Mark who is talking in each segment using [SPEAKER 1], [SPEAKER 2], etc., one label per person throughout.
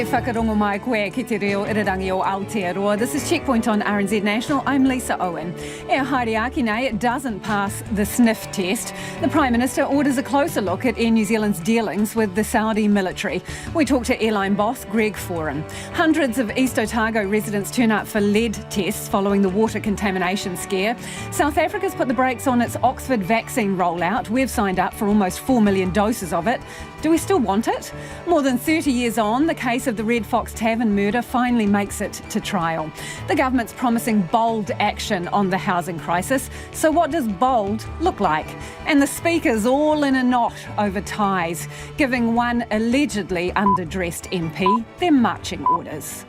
[SPEAKER 1] Te whakarongo mai koe ki te reo irirangi o Aotearoa. This is Checkpoint on RNZ National. I'm Lisa Owen. E haere aki nei, it doesn't pass the sniff test. The Prime Minister orders a closer look at Air New Zealand's dealings with the Saudi military. We talk to airline boss Greg Foran. Hundreds of East Otago residents turn up for lead tests following the water contamination scare. South Africa's put the brakes on its Oxford vaccine rollout. We've signed up for almost 4 million doses of it. Do we still want it? More than 30 years on, the case of the Red Fox Tavern murder finally makes it to trial. The government's promising bold action on the housing crisis. So what does bold look like? And the speakers all in a knot over ties, giving one allegedly underdressed MP their marching orders.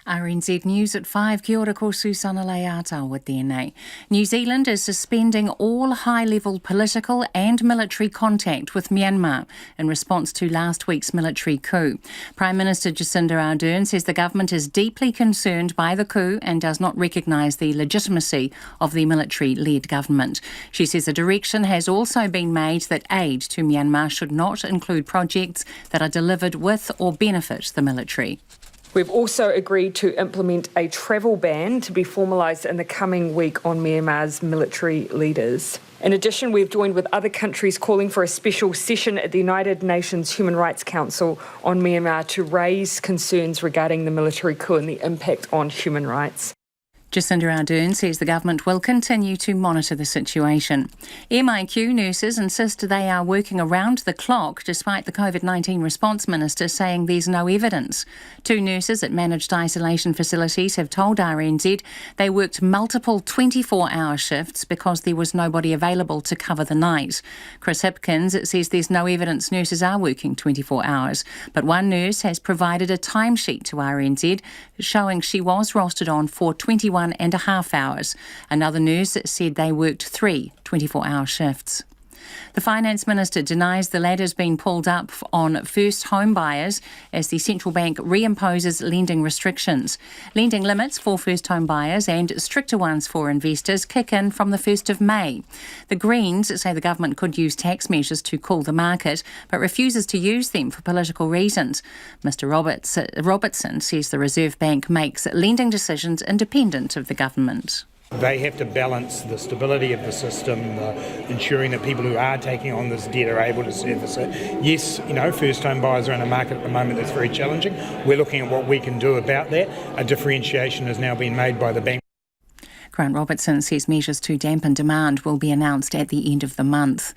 [SPEAKER 2] RNZ News at 5. Kia ora, ko Susana Leata with DNA. New Zealand is suspending all high-level political and military contact with Myanmar in response to last week's military coup. Prime Minister Jacinda Ardern says the government is deeply concerned by the coup and does not recognise the legitimacy of the military-led government. She says a direction has also been made that aid to Myanmar should not include projects that are delivered with or benefit the military.
[SPEAKER 3] We've also agreed to implement a travel ban to be formalised in the coming week on Myanmar's military leaders. In addition, we've joined with other countries calling for a special session at the United Nations Human Rights Council on Myanmar to raise concerns regarding the military coup and the impact on human rights.
[SPEAKER 2] Jacinda Ardern says the government will continue to monitor the situation. MIQ nurses insist they are working around the clock despite the COVID-19 response minister saying there's no evidence. 2 nurses at managed isolation facilities have told RNZ they worked multiple 24-hour shifts because there was nobody available to cover the night. Chris Hipkins says there's no evidence nurses are working 24 hours, but one nurse has provided a timesheet to RNZ showing she was rostered on for 21.5 hours. Another nurse said they worked 3 24-hour shifts. The Finance Minister denies the ladder's been pulled up on first home buyers as the central bank reimposes lending restrictions. Lending limits for first home buyers and stricter ones for investors kick in from the 1st of May. The Greens say the government could use tax measures to cool the market, but refuses to use them for political reasons. Mr Robertson says the Reserve Bank makes lending decisions independent of the government.
[SPEAKER 4] They have to balance the stability of the system, ensuring that people who are taking on this debt are able to service it. Yes, first home buyers are in a market at the moment that's very challenging. We're looking at what we can do about that. A differentiation has now been made by the bank.
[SPEAKER 2] Grant Robertson says measures to dampen demand will be announced at the end of the month.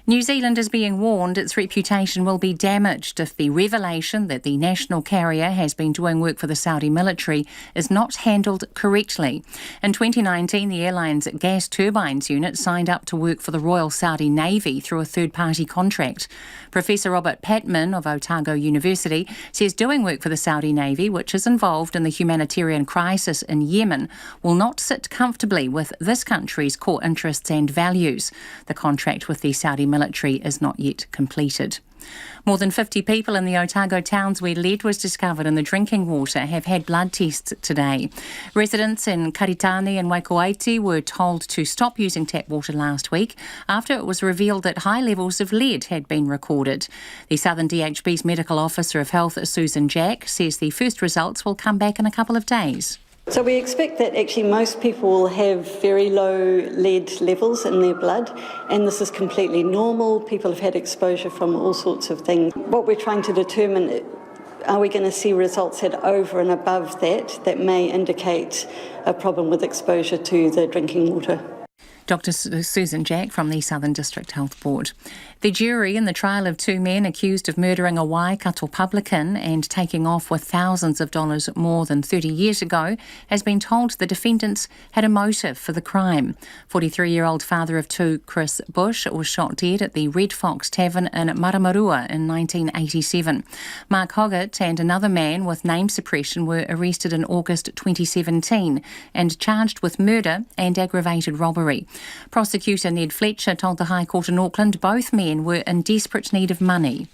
[SPEAKER 2] New Zealand is being warned its reputation will be damaged if the revelation that the national carrier has been doing work for the Saudi military is not handled correctly. In 2019, the airline's gas turbines unit signed up to work for the Royal Saudi Navy through a third-party contract. Professor Robert Patman of Otago University says doing work for the Saudi Navy, which is involved in the humanitarian crisis in Yemen, will not sit comfortably with this country's core interests and values. The contract with the Saudi military is not yet completed. More than 50 people in the Otago towns where lead was discovered in the drinking water have had blood tests today. Residents in Karitani and Waikoaiti were told to stop using tap water last week after it was revealed that high levels of lead had been recorded. The Southern DHB's Medical Officer of Health, Susan Jack, says the first results will come back in a couple of days.
[SPEAKER 5] So we expect that actually most people will have very low lead levels in their blood, and this is completely normal. People have had exposure from all sorts of things. What we're trying to determine, are we going to see results that over and above that may indicate a problem with exposure to the drinking water.
[SPEAKER 2] Dr. Susan Jack from the Southern District Health Board. The jury in the trial of 2 men accused of murdering a Waikato publican and taking off with thousands of dollars more than 30 years ago has been told the defendants had a motive for the crime. 43-year-old father of 2, Chris Bush, was shot dead at the Red Fox Tavern in Maramarua in 1987. Mark Hoggett and another man with name suppression were arrested in August 2017 and charged with murder and aggravated robbery. Prosecutor Ned Fletcher told the High Court in Auckland both men were in desperate need of money.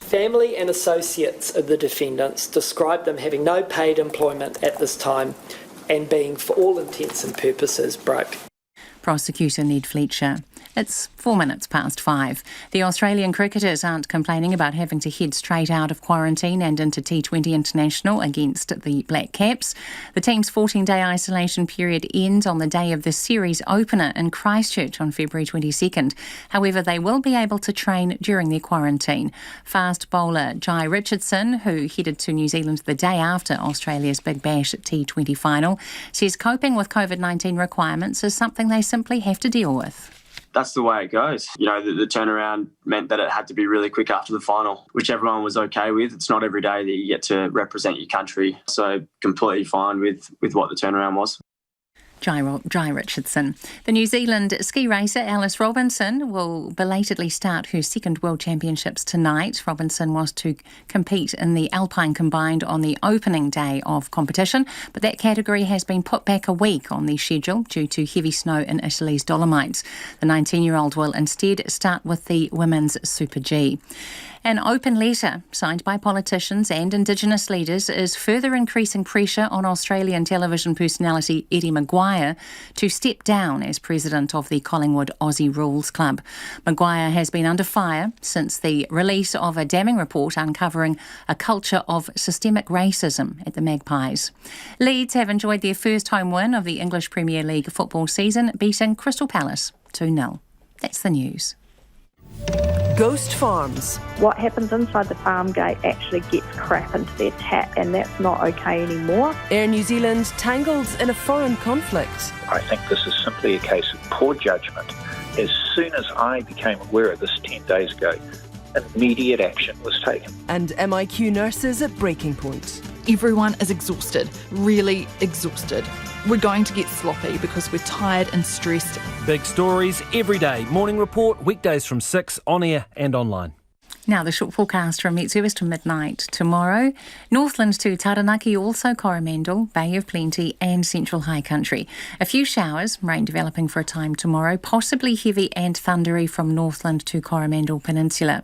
[SPEAKER 6] Family and associates of the defendants described them having no paid employment at this time and being, for all intents and purposes, broke.
[SPEAKER 2] Prosecutor Ned Fletcher. It's 4 minutes past 5. The Australian cricketers aren't complaining about having to head straight out of quarantine and into T20 International against the Black Caps. The team's 14-day isolation period ends on the day of the series opener in Christchurch on February 22nd. However, they will be able to train during their quarantine. Fast bowler Jai Richardson, who headed to New Zealand the day after Australia's Big Bash T20 final, says coping with COVID-19 requirements is something they simply have to deal with.
[SPEAKER 7] That's the way it goes. You know, the turnaround meant that it had to be really quick after the final, which everyone was okay with. It's not every day that you get to represent your country, so completely fine with what the turnaround was.
[SPEAKER 2] Jai Richardson. The New Zealand ski racer Alice Robinson will belatedly start her second World Championships tonight. Robinson was to compete in the Alpine Combined on the opening day of competition, but that category has been put back a week on the schedule due to heavy snow in Italy's Dolomites. The 19-year-old will instead start with the Women's Super G. An open letter signed by politicians and Indigenous leaders is further increasing pressure on Australian television personality Eddie McGuire to step down as president of the Collingwood Aussie Rules Club. McGuire has been under fire since the release of a damning report uncovering a culture of systemic racism at the Magpies. Leeds have enjoyed their first home win of the English Premier League football season, beating Crystal Palace 2-0. That's the news.
[SPEAKER 8] Ghost farms.
[SPEAKER 9] What happens inside the farm gate actually gets crap into their tap, and that's not okay anymore.
[SPEAKER 8] Air New Zealand tangled in a foreign conflict.
[SPEAKER 10] I think this is simply a case of poor judgment. As soon as I became aware of this 10 days ago, immediate action was taken.
[SPEAKER 8] And MIQ nurses at breaking point.
[SPEAKER 11] Everyone is exhausted, really exhausted. We're going to get sloppy because we're tired and stressed.
[SPEAKER 12] Big stories every day. Morning Report, weekdays from 6, on air and online.
[SPEAKER 2] Now the short forecast from Met Service to midnight tomorrow. Northland to Taranaki, also Coromandel, Bay of Plenty and Central High Country. A few showers, rain developing for a time tomorrow, possibly heavy and thundery from Northland to Coromandel Peninsula.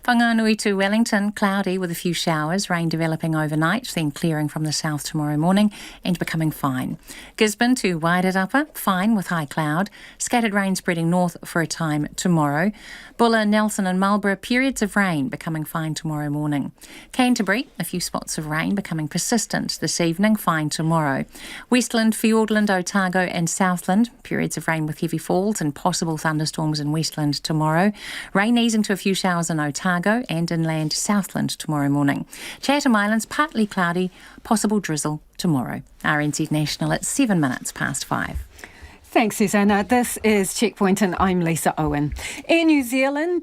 [SPEAKER 2] Whanganui to Wellington, cloudy with a few showers, rain developing overnight, then clearing from the south tomorrow morning and becoming fine. Gisborne to Wairarapa, fine with high cloud. Scattered rain spreading north for a time tomorrow. Bulla, Nelson and Marlborough, periods of rain becoming fine tomorrow morning. Canterbury, a few spots of rain becoming persistent this evening, fine tomorrow. Westland, Fiordland, Otago and Southland, periods of rain with heavy falls and possible thunderstorms in Westland tomorrow. Rain easing to a few showers in Otago and inland Southland tomorrow morning. Chatham Islands, partly cloudy, possible drizzle tomorrow. RNZ National at 7 minutes past 5.
[SPEAKER 1] Thanks, Susanna. This is Checkpoint and I'm Lisa Owen. Air New Zealand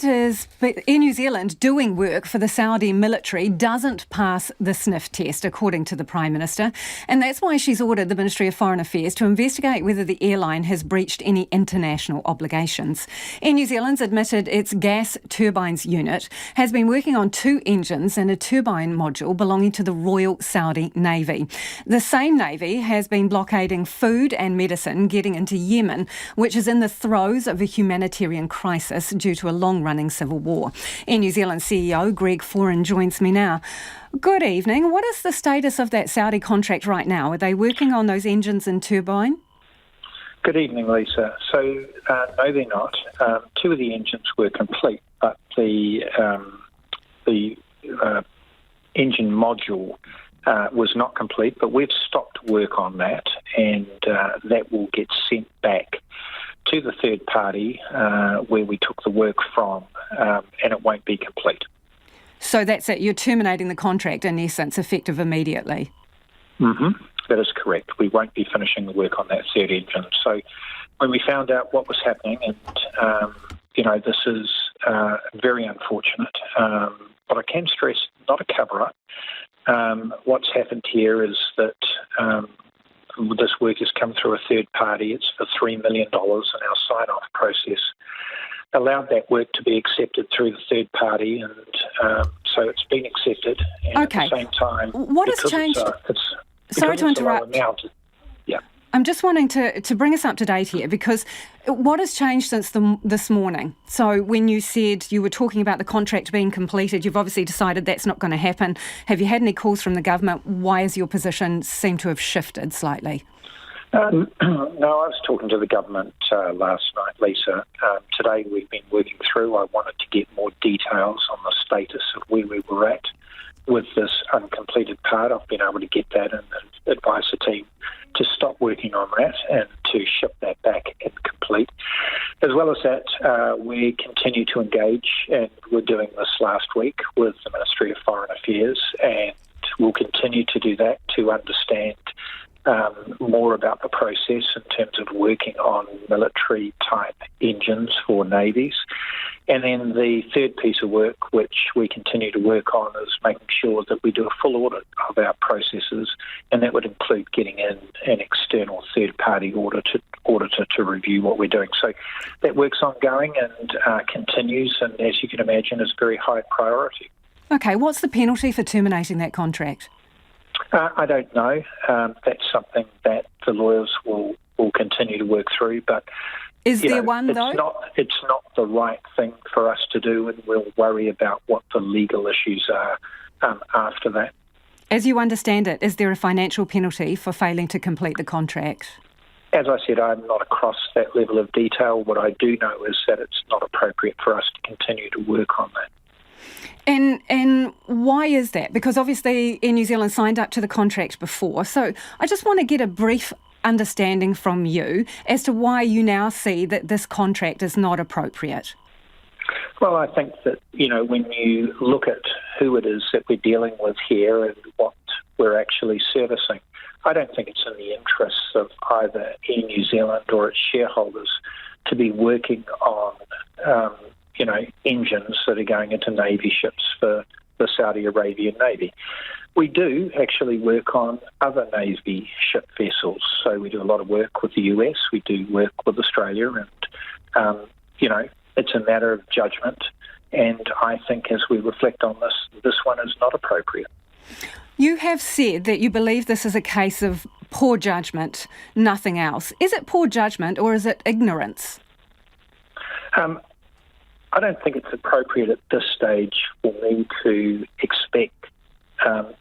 [SPEAKER 1] doing work for the Saudi military doesn't pass the sniff test, according to the Prime Minister, and that's why she's ordered the Ministry of Foreign Affairs to investigate whether the airline has breached any international obligations. Air New Zealand's admitted its gas turbines unit has been working on 2 engines and a turbine module belonging to the Royal Saudi Navy. The same Navy has been blockading food and medicine getting into Yemen, which is in the throes of a humanitarian crisis due to a long-running civil war. Air New Zealand CEO Greg Foran joins me now. Good evening. What is the status of that Saudi contract right now? Are they working on those engines and turbine?
[SPEAKER 10] Good evening, Lisa. So, no, they're not. 2 of the engines were complete, but the engine module was not complete, but we've stopped work on that, and that will get sent back to the third party where we took the work from, and it won't be complete.
[SPEAKER 1] So that's it. You're terminating the contract, in essence, effective immediately?
[SPEAKER 10] Mm-hmm. That is correct. We won't be finishing the work on that third engine. So when we found out what was happening, and, this is very unfortunate, but I can stress, not a cover-up. What's happened here is that this work has come through a third party. It's for $3 million, and our sign-off process allowed that work to be accepted through the third party, and so it's been accepted. And
[SPEAKER 1] okay.
[SPEAKER 10] At the same time,
[SPEAKER 1] what has changed? Sorry to interrupt. I'm just wanting to bring us up to date here, because what has changed since this morning? So when you said you were talking about the contract being completed, you've obviously decided that's not going to happen. Have you had any calls from the government? Why has your position seemed to have shifted slightly?
[SPEAKER 10] No, I was talking to the government last night, Lisa. Today we've been working through. I wanted to get more details on the status of where we were at with this uncompleted part. I've been able to get that and advise the team to stop working on that and to ship that back incomplete. As well as that, we continue to engage, and we're doing this last week with the Ministry of Foreign Affairs, and we'll continue to do that to understand more about the process in terms of working on military-type engines for navies. And then the third piece of work, which we continue to work on, is making sure that we do a full audit of our processes, and that would include getting in an external third-party auditor to review what we're doing. So that work's ongoing and continues, and as you can imagine, is very high priority.
[SPEAKER 1] Okay, what's the penalty for terminating that contract?
[SPEAKER 10] I don't know. That's something that the lawyers will continue to work through. But
[SPEAKER 1] is there one, though?
[SPEAKER 10] It's not the right thing for us to do, and we'll worry about what the legal issues are after that.
[SPEAKER 1] As you understand it, is there a financial penalty for failing to complete the contract?
[SPEAKER 10] As I said, I'm not across that level of detail. What I do know is that it's not appropriate for us to continue to work on that.
[SPEAKER 1] And why is that? Because obviously Air New Zealand signed up to the contract before. So I just want to get a brief understanding from you as to why you now see that this contract is not appropriate.
[SPEAKER 10] Well, I think that, when you look at who it is that we're dealing with here and what we're actually servicing, I don't think it's in the interests of either Air New Zealand or its shareholders to be working on engines that are going into Navy ships for the Saudi Arabian Navy. We do actually work on other Navy ship vessels. So we do a lot of work with the US, we do work with Australia, and, it's a matter of judgment. And I think as we reflect on this one is not appropriate.
[SPEAKER 1] You have said that you believe this is a case of poor judgment, nothing else. Is it poor judgment or is it ignorance?
[SPEAKER 10] I don't think it's appropriate at this stage for me to expect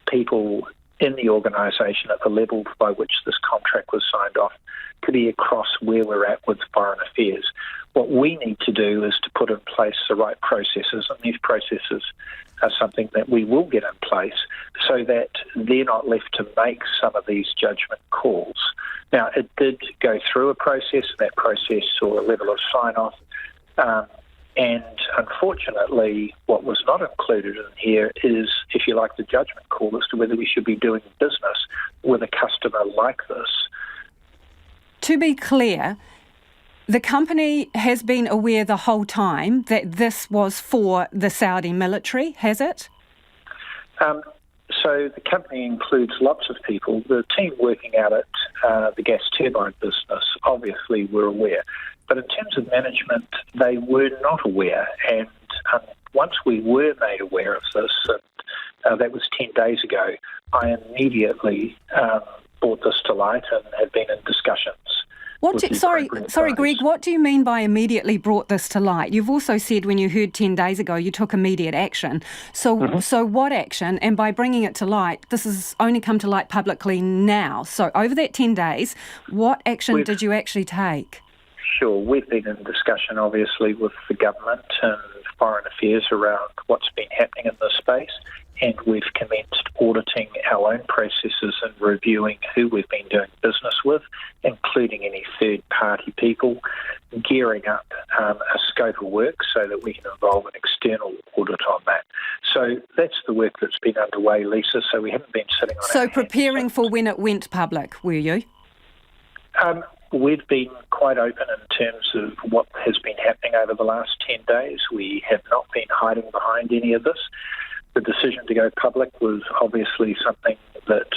[SPEAKER 10] people in the organisation at the level by which this contract was signed off to be across where we're at with Foreign Affairs. What we need to do is to put in place the right processes, and these processes are something that we will get in place so that they're not left to make some of these judgment calls. Now, it did go through a process. That process saw a level of sign-off. And unfortunately, what was not included in here is, if you like, the judgment call as to whether we should be doing business with a customer like this.
[SPEAKER 1] To be clear, the company has been aware the whole time that this was for the Saudi military, has it?
[SPEAKER 10] So the company includes lots of people. The team working out at the gas turbine business obviously were aware. But in terms of management, they were not aware. And once we were made aware of this, and that was 10 days ago, I immediately brought this to light and have been in discussions.
[SPEAKER 1] Sorry, Greg, what do you mean by immediately brought this to light? You've also said when you heard 10 days ago you took immediate action. So what action? And by bringing it to light, this has only come to light publicly now. So over that 10 days, what action did you actually take?
[SPEAKER 10] Sure, we've been in discussion obviously with the government and Foreign Affairs around what's been happening in this space, and we've commenced auditing our own processes and reviewing who we've been doing business with, including any third-party people, gearing up a scope of work so that we can involve an external audit on that. So that's the work that's been underway, Lisa, so we haven't been sitting on our hands.
[SPEAKER 1] Preparing for when it went public, were you?
[SPEAKER 10] We've been quite open in terms of what has been happening over the last 10 days. We have not been hiding behind any of this. The decision to go public was obviously something that,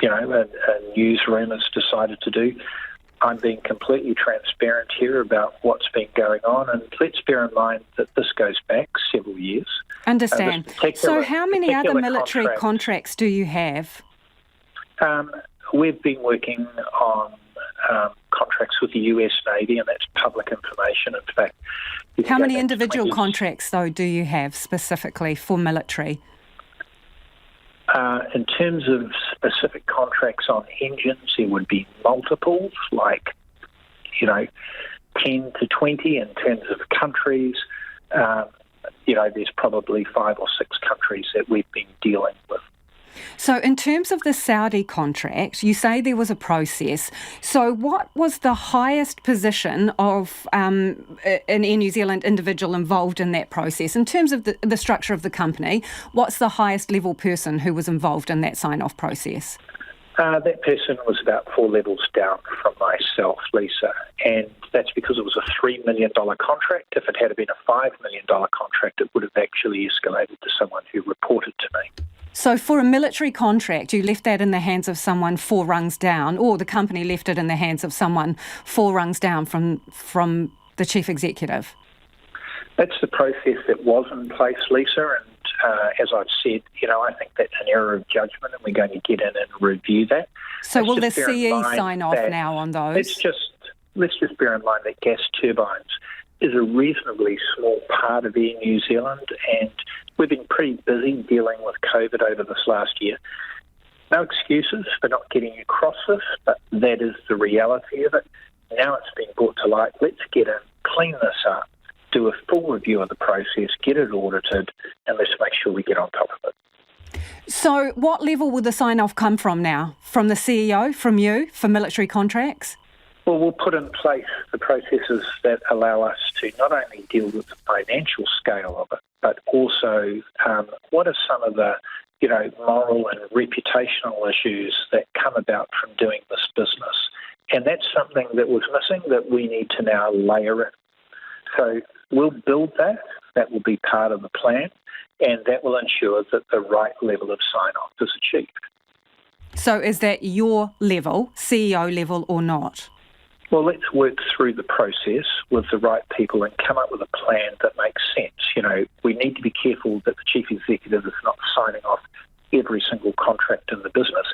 [SPEAKER 10] a newsroom has decided to do. I'm being completely transparent here about what's been going on, and let's bear in mind that this goes back several years.
[SPEAKER 1] Understand. So how many other military contracts do you have?
[SPEAKER 10] We've been working on contracts with the US Navy, and that's public information. In fact,
[SPEAKER 1] how many individual contracts, though, do you have specifically for military?
[SPEAKER 10] In terms of specific contracts on engines, there would be multiples, like, 10 to 20 in terms of countries. There's probably 5 or 6 countries that we've been dealing with.
[SPEAKER 1] So in terms of the Saudi contract, you say there was a process. So what was the highest position of an Air New Zealand individual involved in that process? In terms of the structure of the company, what's the highest level person who was involved in that sign-off process?
[SPEAKER 10] That person was about 4 levels down from myself, Lisa, and that's because it was a $3 million contract. If it had been a $5 million contract, it would have actually escalated to someone who reported to me.
[SPEAKER 1] So for a military contract, you left that in the hands of someone 4 rungs down, or the company left it in the hands of someone 4 rungs down from the chief executive?
[SPEAKER 10] That's the process that was in place, Lisa, and as I've said, I think that's an error of judgment, and we're going to get in and review that.
[SPEAKER 1] So will the CE sign off now on those?
[SPEAKER 10] Let's just bear in mind that gas turbines is a reasonably small part of Air New Zealand, and we've been pretty busy dealing with COVID over this last year. No excuses for not getting across this, but that is the reality of it. Now it's been brought to light. Let's get in, clean this up, do a full review of the process, get it audited, and let's make sure we get on top of it.
[SPEAKER 1] So what level will the sign-off come from now? From the CEO, from you, for military contracts?
[SPEAKER 10] Well, we'll put in place the processes that allow us to not only deal with the financial scale of it, but also what are some of the moral and reputational issues that come about from doing this business. And that's something that was missing that we need to now layer in. So we'll build that. That will be part of the plan, and that will ensure that the right level of sign-off is achieved.
[SPEAKER 1] So is that your level, CEO level, or not?
[SPEAKER 10] Well, let's work through the process with the right people and come up with a plan that makes sense. We need to be careful that the chief executive is not signing off every single contract in the business,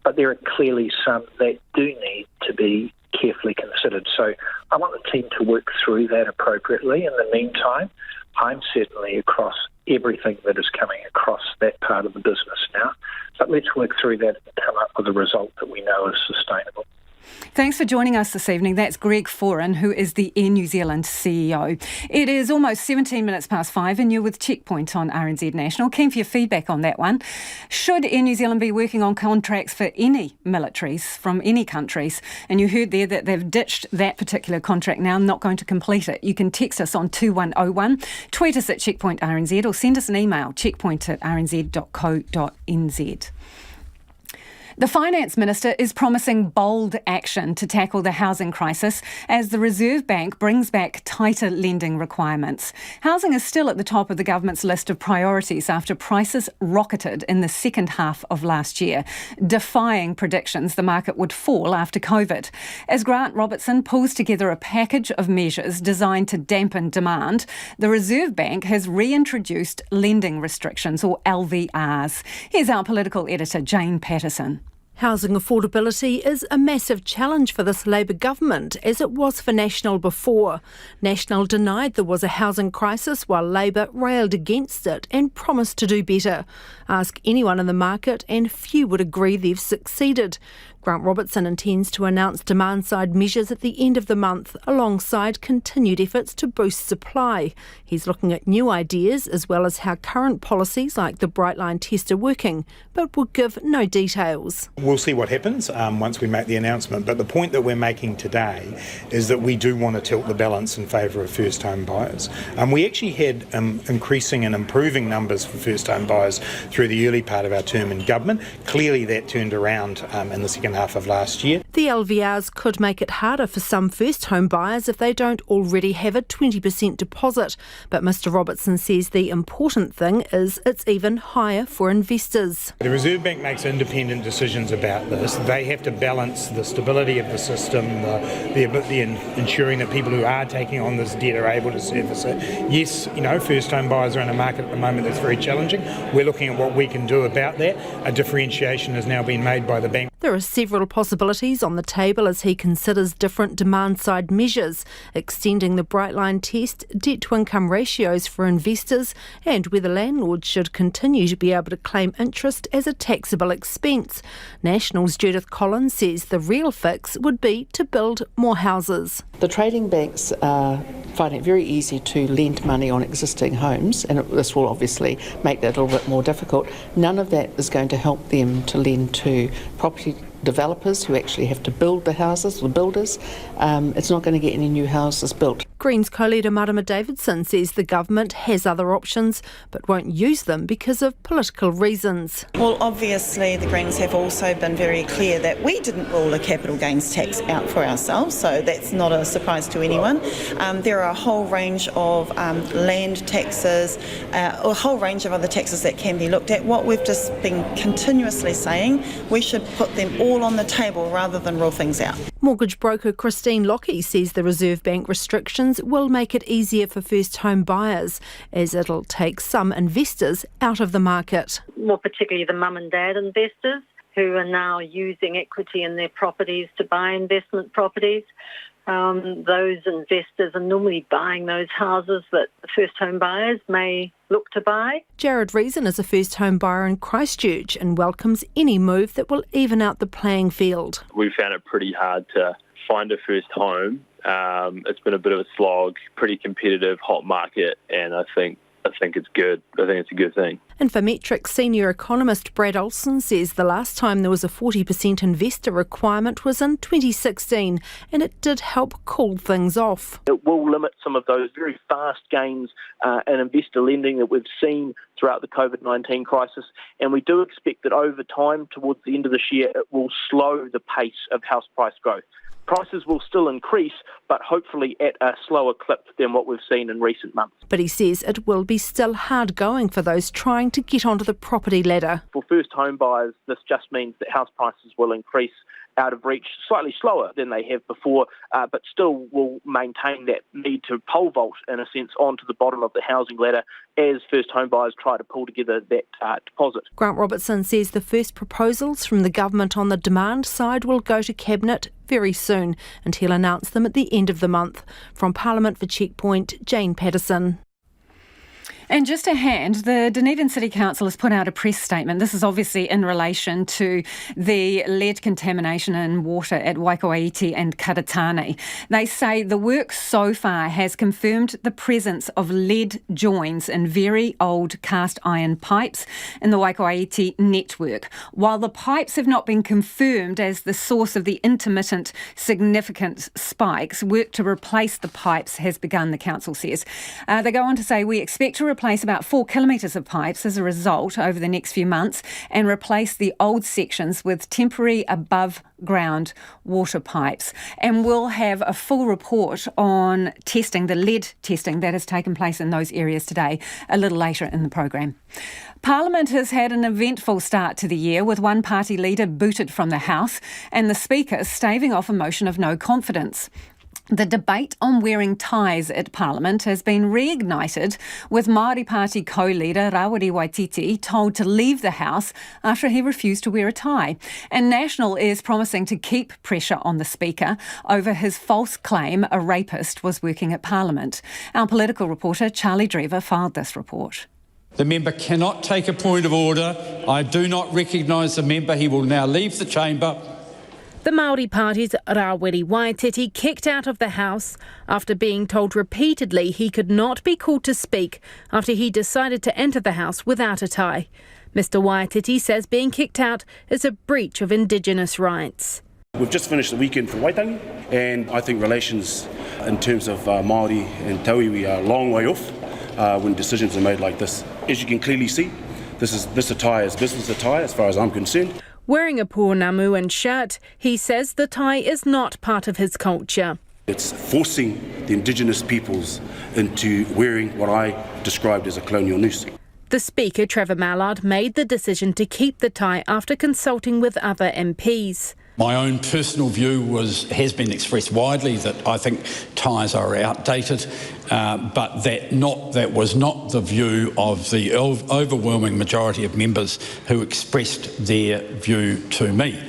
[SPEAKER 10] but there are clearly some that do need to be carefully considered. So I want the team to work through that appropriately. In the meantime, I'm certainly across everything that is coming across that part of the business now. But let's work through that and come up with a result that we know is sustainable.
[SPEAKER 1] Thanks for joining us this evening. That's Greg Foran, who is the Air New Zealand CEO. It is almost 17 minutes past 5 and you're with Checkpoint on RNZ National. Keen for your feedback on that one. Should Air New Zealand be working on contracts for any militaries from any countries? And you heard there that they've ditched that particular contract now, not going to complete it. You can text us on 2101, tweet us at Checkpoint RNZ, or send us an email, checkpoint@rnz.co.nz. The Finance Minister is promising bold action to tackle the housing crisis as the Reserve Bank brings back tighter lending requirements. Housing is still at the top of the government's list of priorities after prices rocketed in the second half of last year, defying predictions the market would fall after COVID. As Grant Robertson pulls together a package of measures designed to dampen demand, the Reserve Bank has reintroduced lending restrictions, or LVRs. Here's our political editor, Jane Patterson.
[SPEAKER 13] Housing affordability is a massive challenge for this Labour government, as it was for National before. National denied there was a housing crisis, while Labour railed against it and promised to do better. Ask anyone in the market and few would agree they've succeeded. Grant Robertson intends to announce demand-side measures at the end of the month, alongside continued efforts to boost supply. He's looking at new ideas, as well as how current policies like the Bright Line test are working, but will give no details.
[SPEAKER 4] We'll see what happens once we make the announcement, but the point that we're making today is that we do want to tilt the balance in favour of first-home buyers. We actually had increasing and improving numbers for first-home buyers through the early part of our term in government. Clearly that turned around in the second half of last year.
[SPEAKER 13] The LVRs could make it harder for some first home buyers if they don't already have a 20% deposit. But Mr Robertson says the important thing is it's even higher for investors.
[SPEAKER 4] The Reserve Bank makes independent decisions about this. They have to balance the stability of the system, the ensuring that people who are taking on this debt are able to service it. Yes, first home buyers are in a market at the moment that's very challenging. We're looking at what we can do about that. A differentiation has now been made by the bank.
[SPEAKER 13] There are several possibilities on the table as he considers different demand-side measures, extending the bright line test, debt-to-income ratios for investors, and whether landlords should continue to be able to claim interest as a taxable expense. National's Judith Collins says the real fix would be to build more houses.
[SPEAKER 14] The trading banks are finding it very easy to lend money on existing homes, and this will obviously make that a little bit more difficult. None of that is going to help them to lend to property developers who actually have to build the houses, the builders. It's not going to get any new houses built.
[SPEAKER 13] Greens co-leader Marama Davidson says the government has other options but won't use them because of political reasons.
[SPEAKER 15] Well, obviously the Greens have also been very clear that we didn't rule a capital gains tax out for ourselves, so that's not a surprise to anyone. There are a whole range of land taxes, a whole range of other taxes that can be looked at. What we've just been continuously saying, we should put them all on the table rather than rule things out.
[SPEAKER 13] Mortgage broker Christine Lockie says the Reserve Bank restrictions will make it easier for first home buyers, as it'll take some investors out of the market.
[SPEAKER 16] More particularly the mum and dad investors who are now using equity in their properties to buy investment properties. Those investors are normally buying those houses that first home buyers may look to buy.
[SPEAKER 13] Jared Reason is a first home buyer in Christchurch and welcomes any move that will even out the playing field.
[SPEAKER 17] We found it pretty hard to find a first home. It's been a bit of a slog, pretty competitive, hot market, and I think it's good. I think it's a good thing.
[SPEAKER 13] Infometrics senior economist Brad Olsen says the last time there was a 40% investor requirement was in 2016, and it did help cool things off.
[SPEAKER 18] It will limit some of those very fast gains in investor lending that we've seen throughout the COVID-19 crisis, and we do expect that over time, towards the end of this year, it will slow the pace of house price growth. Prices will still increase, but hopefully at a slower clip than what we've seen in recent months.
[SPEAKER 13] But he says it will be still hard going for those trying to get onto the property ladder.
[SPEAKER 18] For first home buyers, this just means that house prices will increase out of reach slightly slower than they have before, but still will maintain that need to pole vault, in a sense, onto the bottom of the housing ladder as first home buyers try to pull together that deposit.
[SPEAKER 13] Grant Robertson says the first proposals from the government on the demand side will go to Cabinet very soon, and he'll announce them at the end of the month. From Parliament for Checkpoint, Jane Patterson.
[SPEAKER 1] And just a hand, the Dunedin City Council has put out a press statement. This is obviously in relation to the lead contamination in water at Waikouaiti and Karatane. They say the work so far has confirmed the presence of lead joins in very old cast iron pipes in the Waikouaiti network. While the pipes have not been confirmed as the source of the intermittent significant spikes, work to replace the pipes has begun, the council says. They go on to say, we expect to replace about 4 kilometres of pipes as a result over the next few months and replace the old sections with temporary above ground water pipes. And we'll have a full report on testing, the lead testing that has taken place in those areas today, a little later in the programme. Parliament has had an eventful start to the year, with one party leader booted from the House and the Speaker staving off a motion of no confidence. The debate on wearing ties at Parliament has been reignited, with Māori Party co-leader Rawiri Waititi told to leave the House after he refused to wear a tie. And National is promising to keep pressure on the Speaker over his false claim a rapist was working at Parliament. Our political reporter Charlie Drever filed this report.
[SPEAKER 19] The member cannot take a point of order. I do not recognise the member. He will now leave the chamber.
[SPEAKER 20] The Māori Party's Rawiri Waititi kicked out of the House after being told repeatedly he could not be called to speak after he decided to enter the House without a tie. Mr Waititi says being kicked out is a breach of Indigenous rights.
[SPEAKER 21] We've just finished the weekend for Waitangi, and I think relations in terms of Māori and Tauiwi are a long way off when decisions are made like this. As you can clearly see, this attire is business attire as far as I'm concerned.
[SPEAKER 20] Wearing a pōnamu and shirt, he says the tie is not part of his culture.
[SPEAKER 21] It's forcing the Indigenous peoples into wearing what I described as a colonial noose.
[SPEAKER 20] The Speaker, Trevor Mallard, made the decision to keep the tie after consulting with other MPs.
[SPEAKER 19] My own personal view has been expressed widely that I think ties are outdated, but that was not the view of the overwhelming majority of members who expressed their view to me.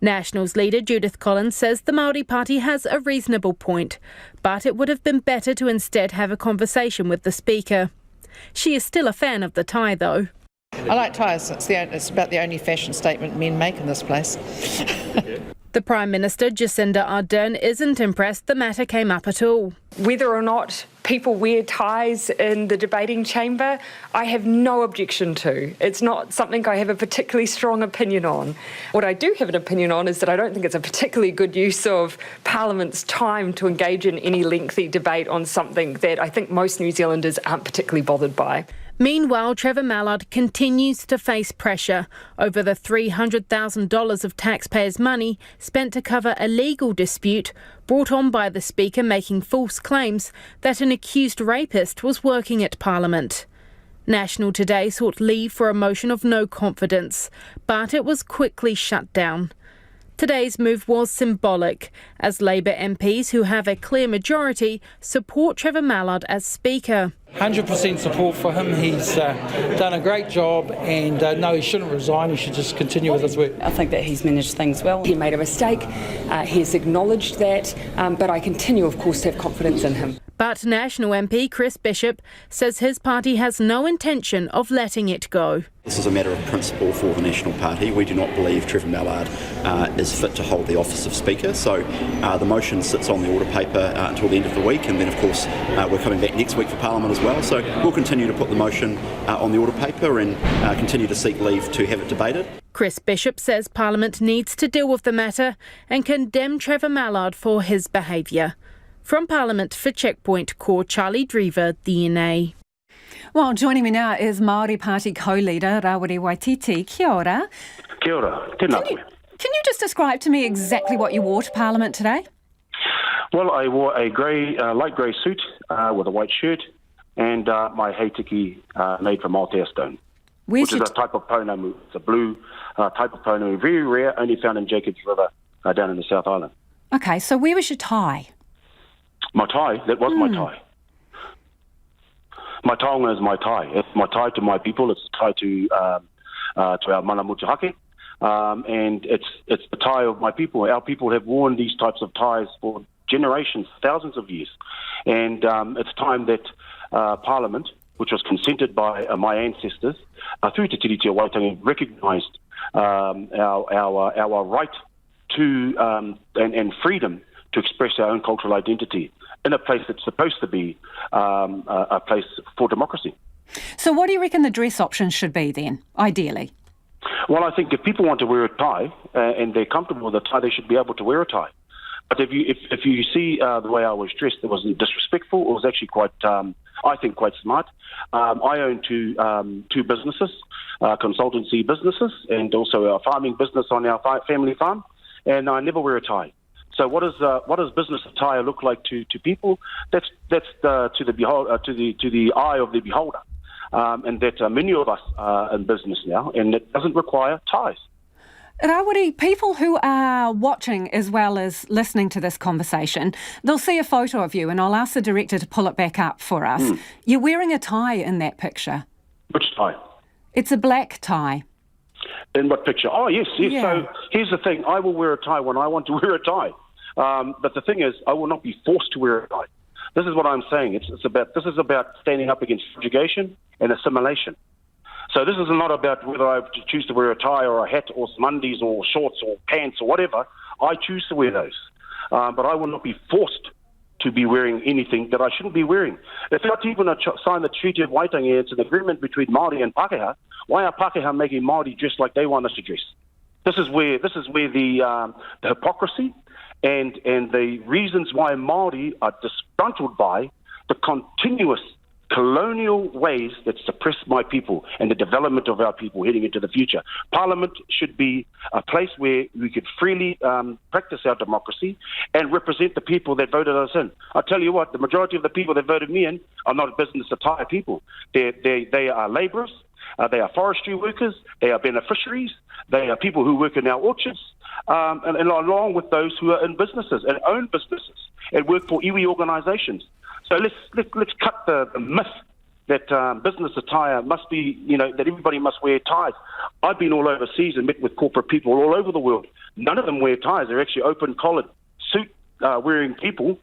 [SPEAKER 20] Nationals leader Judith Collins says the Māori Party has a reasonable point, but it would have been better to instead have a conversation with the Speaker. She is still a fan of the tie, though.
[SPEAKER 3] I like ties. It's about the only fashion statement men make in this place.
[SPEAKER 20] The Prime Minister, Jacinda Ardern, isn't impressed the matter came up at all.
[SPEAKER 22] Whether or not people wear ties in the debating chamber, I have no objection to. It's not something I have a particularly strong opinion on. What I do have an opinion on is that I don't think it's a particularly good use of Parliament's time to engage in any lengthy debate on something that I think most New Zealanders aren't particularly bothered by.
[SPEAKER 20] Meanwhile, Trevor Mallard continues to face pressure over the $300,000 of taxpayers' money spent to cover a legal dispute brought on by the Speaker making false claims that an accused rapist was working at Parliament. National today sought leave for a motion of no confidence, but it was quickly shut down. Today's move was symbolic, as Labour MPs who have a clear majority support Trevor Mallard as Speaker.
[SPEAKER 23] 100% support for him. He's done a great job, and no, he shouldn't resign. He should just continue with his work.
[SPEAKER 24] I think that he's managed things well. He made a mistake. He's acknowledged that, but I continue, of course, to have confidence in him.
[SPEAKER 20] But National MP Chris Bishop says his party has no intention of letting it go.
[SPEAKER 25] This is a matter of principle for the National Party. We do not believe Trevor Mallard is fit to hold the office of Speaker. So the motion sits on the order paper until the end of the week, and then of course we're coming back next week for Parliament as well. So we'll continue to put the motion on the order paper and continue to seek leave to have it debated.
[SPEAKER 20] Chris Bishop says Parliament needs to deal with the matter and condemn Trevor Mallard for his behaviour. From Parliament for Checkpoint, Ko Charlie Drever, DNA.
[SPEAKER 1] Well, joining me now is Māori Party co-leader Rawiri Waititi. Kia ora.
[SPEAKER 26] Kia ora. Tēnā koe.
[SPEAKER 1] Can you just describe to me exactly what you wore to Parliament today?
[SPEAKER 26] Well, I wore a light grey suit with a white shirt and my heitiki made from Aotea stone, which is a type of pounamu. It's a blue type of pounamu, very rare, only found in Jacobs River down in the South Island.
[SPEAKER 1] Okay, so where was your tie?
[SPEAKER 26] My tie? That was my tie. My taonga is my tie. It's my tie to my people. It's tied to our mana motuhake. And it's the tie of my people. Our people have worn these types of ties for generations, thousands of years. And it's time that Parliament, which was consented by my ancestors, through Te Tiriti o Waitangi, recognised our right to and freedom to express our own cultural identity in a place that's supposed to be a place for democracy.
[SPEAKER 1] So what do you reckon the dress options should be then, ideally?
[SPEAKER 26] Well, I think if people want to wear a tie and they're comfortable with a tie, they should be able to wear a tie. But if you see the way I was dressed, it wasn't disrespectful. It was actually quite, I think, quite smart. I own two businesses, consultancy businesses, and also a farming business on our family farm, and I never wear a tie. So what does business attire look like to people? That's to the eye of the beholder, and that many of us are in business now, and it doesn't require ties.
[SPEAKER 1] Rawiri, people who are watching as well as listening to this conversation, they'll see a photo of you, and I'll ask the director to pull it back up for us. You're wearing a tie in that picture.
[SPEAKER 26] Which tie?
[SPEAKER 1] It's a black tie.
[SPEAKER 26] In what picture? Oh, yes.
[SPEAKER 1] Yeah.
[SPEAKER 26] So here's the thing. I will wear a tie when I want to wear a tie. But the thing is, I will not be forced to wear a tie. This is what I'm saying. This is about standing up against subjugation and assimilation. So this is not about whether I choose to wear a tie or a hat or some undies or shorts or pants or whatever. I choose to wear those. But I will not be forced to be wearing anything that I shouldn't be wearing. If not even sign the Treaty of Waitangi, it's an agreement between Māori and Pākehā. Why are Pākehā making Māori dress like they want us to dress? This is where the hypocrisy and the reasons why Māori are disgruntled by the continuous colonial ways that suppress my people and the development of our people heading into the future. Parliament should be a place where we could freely practice our democracy and represent the people that voted us in. I tell you what, the majority of the people that voted me in are not business attire people. They are labourers, they are forestry workers, they are beneficiaries, they are people who work in our orchards, and along with those who are in businesses and own businesses and work for iwi organisations. So let's cut the myth that business attire must be, that everybody must wear ties. I've been all overseas and met with corporate people all over the world. None of them wear ties. They're actually open-collared, suit-wearing people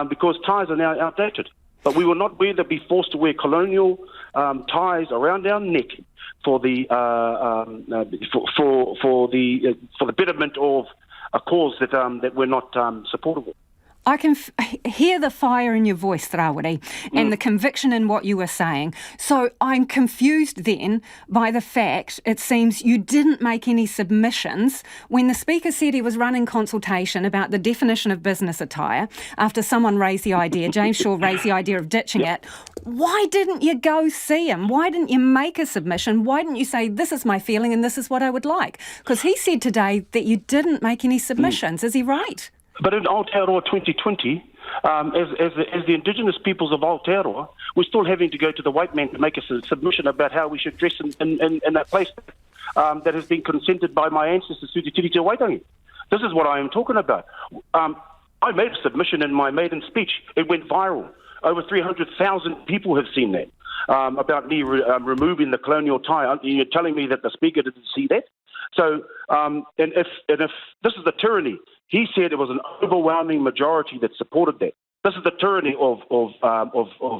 [SPEAKER 26] because ties are now outdated. But we will not be forced to wear colonial ties around our neck for the for the betterment of a cause that we're not supportive of.
[SPEAKER 1] I can hear the fire in your voice, Rawiri, and the conviction in what you were saying. So I'm confused then by the fact it seems you didn't make any submissions when the Speaker said he was running consultation about the definition of business attire after someone raised the idea, James Shaw raised the idea of ditching it. Why didn't you go see him? Why didn't you make a submission? Why didn't you say, this is my feeling and this is what I would like? Because he said today that you didn't make any submissions. Is he right?
[SPEAKER 26] But in Aotearoa 2020, as the Indigenous peoples of Aotearoa, we're still having to go to the white man to make a submission about how we should dress in that place that has been consented by my ancestors through the Tiriti Waitangi. This is what I am talking about. I made a submission in my maiden speech. It went viral. Over 300,000 people have seen that, about me removing the colonial tie. You're telling me that the Speaker didn't see that? So, and if this is the tyranny, he said it was an overwhelming majority that supported that. This is the tyranny of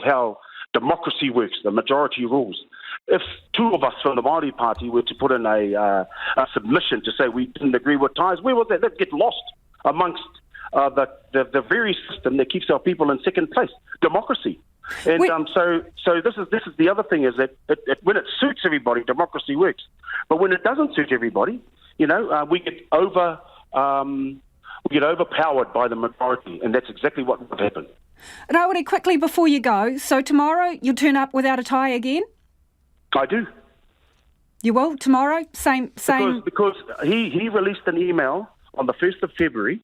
[SPEAKER 26] how democracy works, the majority rules. If two of us from the Māori Party were to put in a submission to say we didn't agree with ties, where would that get lost amongst the very system that keeps our people in second place, democracy? And so this is the other thing, is that when it suits everybody, democracy works. But when it doesn't suit everybody, we get overpowered by the majority, and that's exactly what would happen.
[SPEAKER 1] Rawiri, quickly before you go, so tomorrow you'll turn up without a tie again? I
[SPEAKER 26] do.
[SPEAKER 1] You will tomorrow? Same.
[SPEAKER 26] Because he released an email on the 1st of February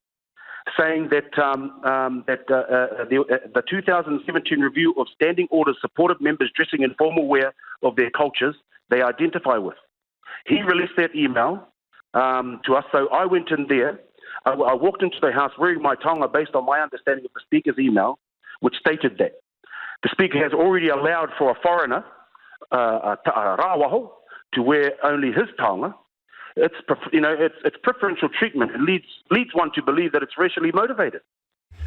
[SPEAKER 26] saying that the 2017 review of standing orders supported members dressing in formal wear of their cultures they identify with. He released that email to us, so I went in there. I walked into the house wearing my taonga based on my understanding of the Speaker's email, which stated that the Speaker has already allowed for a foreigner, a rāwaho, to wear only his taonga. It's preferential treatment. It leads one to believe that it's racially motivated.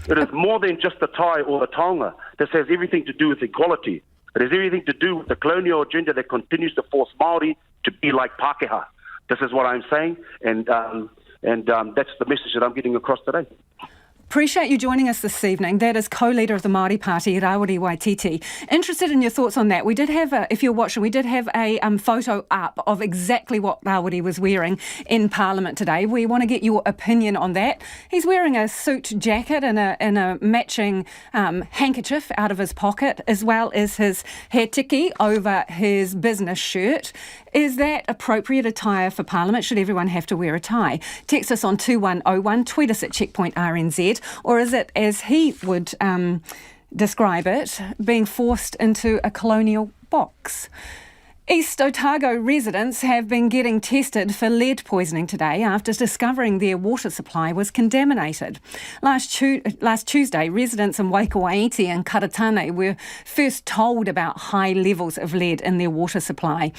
[SPEAKER 26] It is more than just the tie or the taonga. This has everything to do with equality. It has everything to do with the colonial agenda that continues to force Māori to be like Pākehā. This is what I'm saying, and that's the message that I'm getting across today.
[SPEAKER 1] Appreciate you joining us this evening. That is co-leader of the Māori Party, Rawiri Waititi. Interested in your thoughts on that. We did have, if you're watching, we did have a photo up of exactly what Rawiri was wearing in Parliament today. We want to get your opinion on that. He's wearing a suit jacket and a matching handkerchief out of his pocket, as well as his hair tiki over his business shirt. Is that appropriate attire for Parliament? Should everyone have to wear a tie? Text us on 2101, tweet us at Checkpoint RNZ, or is it, as he would describe it, being forced into a colonial box? East Otago residents have been getting tested for lead poisoning today after discovering their water supply was contaminated. Last Tuesday, residents in Waititi and Karatane were first told about high levels of lead in their water supply.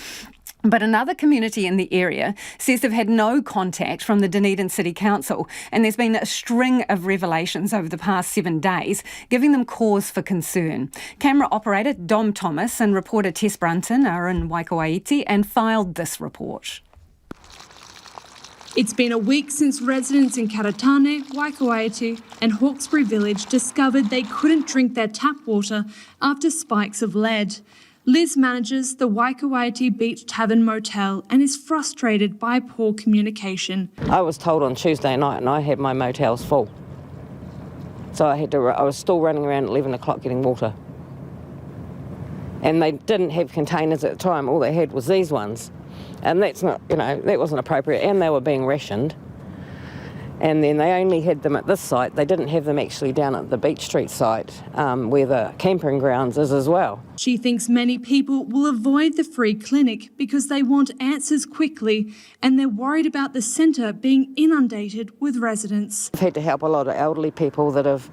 [SPEAKER 1] But another community in the area says they've had no contact from the Dunedin City Council, and there's been a string of revelations over the past 7 days, giving them cause for concern. Camera operator Dom Thomas and reporter Tess Brunton are in Waikouaiti and filed this report.
[SPEAKER 5] It's been a week since residents in Karatane, Waikouaiti and Hawkesbury Village discovered they couldn't drink their tap water after spikes of lead. Liz manages the Waikouaiti Beach Tavern Motel and is frustrated by poor communication.
[SPEAKER 6] I was told on Tuesday night and I had my motels full. So I was still running around at 11 o'clock getting water. And they didn't have containers at the time, all they had was these ones. And that's not, that wasn't appropriate, and they were being rationed. And then they only had them at this site. They didn't have them actually down at the Beach Street site, where the camping grounds is as well.
[SPEAKER 5] She thinks many people will avoid the free clinic because they want answers quickly and they're worried about the centre being inundated with residents.
[SPEAKER 6] I've had to help a lot of elderly people that have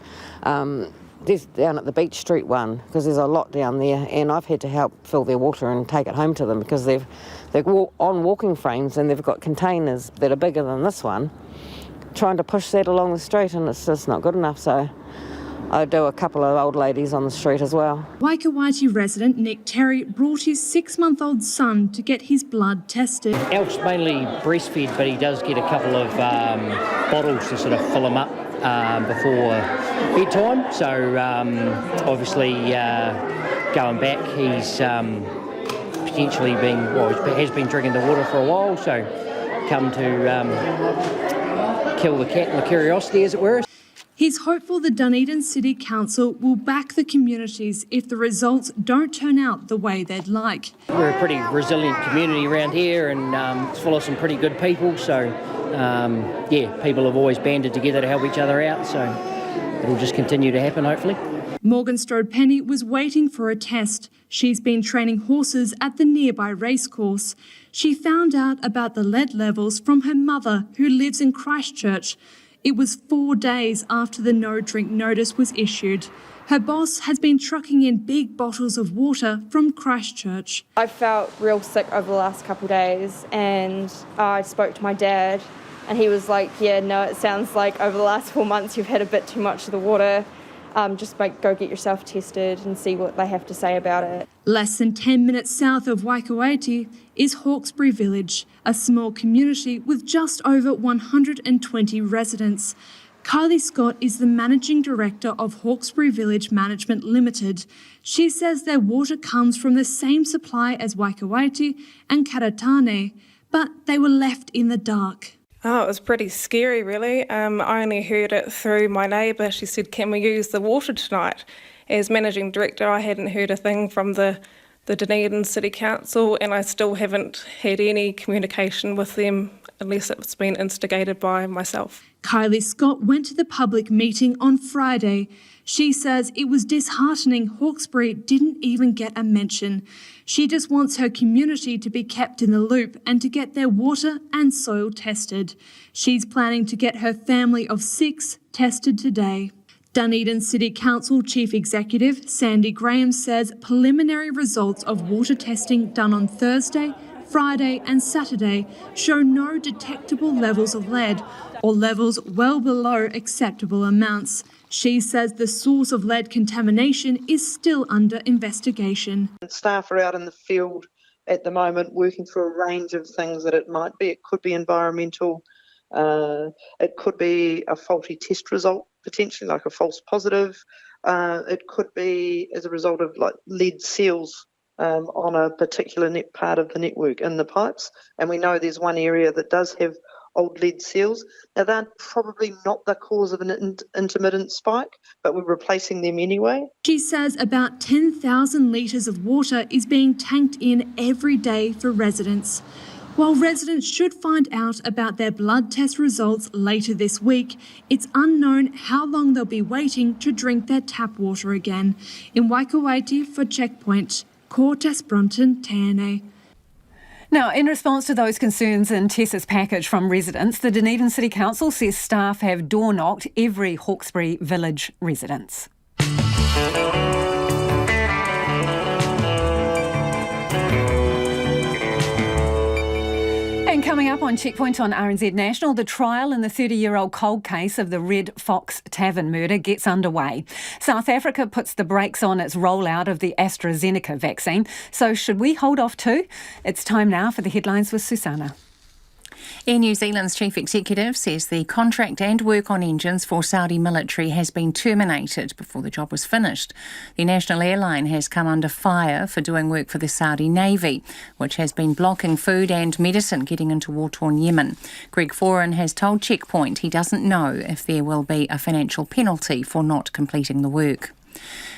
[SPEAKER 6] Just down at the Beach Street one, because there's a lot down there, and I've had to help fill their water and take it home to them because they're on walking frames and they've got containers that are bigger than this one, trying to push that along the street, and it's just not good enough. So I do a couple of old ladies on the street as well.
[SPEAKER 5] Waikouaiti resident Nick Terry brought his 6-month-old son to get his blood tested.
[SPEAKER 2] Alf's mainly breastfed, but he does get a couple of bottles to sort of fill him up before bedtime. So obviously going back, he's potentially has been drinking the water for a while, so come to kill the cat and the curiosity, as it were.
[SPEAKER 5] He's hopeful the Dunedin City Council will back the communities if the results don't turn out the way they'd like.
[SPEAKER 2] We're a pretty resilient community around here, and it's full of some pretty good people, so people have always banded together to help each other out, so it'll just continue to happen, hopefully.
[SPEAKER 5] Morgan Strode-Penny was waiting for a test. She's been training horses at the nearby racecourse. She found out about the lead levels from her mother, who lives in Christchurch. It was 4 days after the no-drink notice was issued. Her boss has been trucking in big bottles of water from Christchurch.
[SPEAKER 7] I felt real sick over the last couple of days, and I spoke to my dad, and he was like, yeah, no, it sounds like over the last 4 months you've had a bit too much of the water. Just go get yourself tested and see what they have to say about it.
[SPEAKER 5] Less than 10 minutes south of Waikouaiti is Hawkesbury Village, a small community with just over 120 residents. Kylie Scott is the Managing Director of Hawkesbury Village Management Limited. She says their water comes from the same supply as Waikouaiti and Karatane, but they were left in the dark.
[SPEAKER 8] Oh, it was pretty scary, really. I only heard it through my neighbour. She said, can we use the water tonight? As Managing Director, I hadn't heard a thing from the Dunedin City Council, and I still haven't had any communication with them unless it's been instigated by myself.
[SPEAKER 5] Kylie Scott went to the public meeting on Friday. She says it was disheartening Hawkesbury didn't even get a mention. She just wants her community to be kept in the loop and to get their water and soil tested. She's planning to get her family of 6 tested today. Dunedin City Council Chief Executive Sandy Graham says preliminary results of water testing done on Thursday, Friday and Saturday show no detectable levels of lead or levels well below acceptable amounts. She says the source of lead contamination is still under investigation.
[SPEAKER 9] Staff are out in the field at the moment working through a range of things that it might be. It could be environmental, it could be a faulty test result, potentially like a false positive. It could be as a result of like lead seals on a particular part of the network in the pipes. And we know there's one area that does have old lead seals. Now, they're probably not the cause of an intermittent spike, but we're replacing them anyway.
[SPEAKER 5] She says about 10,000 litres of water is being tanked in every day for residents. While residents should find out about their blood test results later this week, it's unknown how long they'll be waiting to drink their tap water again. In Waikouaiti for Checkpoint, Ko Tess Brunton, TNA.
[SPEAKER 1] Now, in response to those concerns in Tessa's package from residents, the Dunedin City Council says staff have door-knocked every Hawkesbury Village residence. And coming up on Checkpoint on RNZ National, the trial in the 30-year-old cold case of the Red Fox Tavern murder gets underway. South Africa puts the brakes on its rollout of the Astrazeneca vaccine. So should we hold off too? It's time now for the headlines with Susanna.
[SPEAKER 11] Air New Zealand's chief executive says the contract and work on engines for Saudi military has been terminated before the job was finished. The national airline has come under fire for doing work for the Saudi Navy, which has been blocking food and medicine getting into war-torn Yemen. Greg Foran has told Checkpoint he doesn't know if there will be a financial penalty for not completing the work.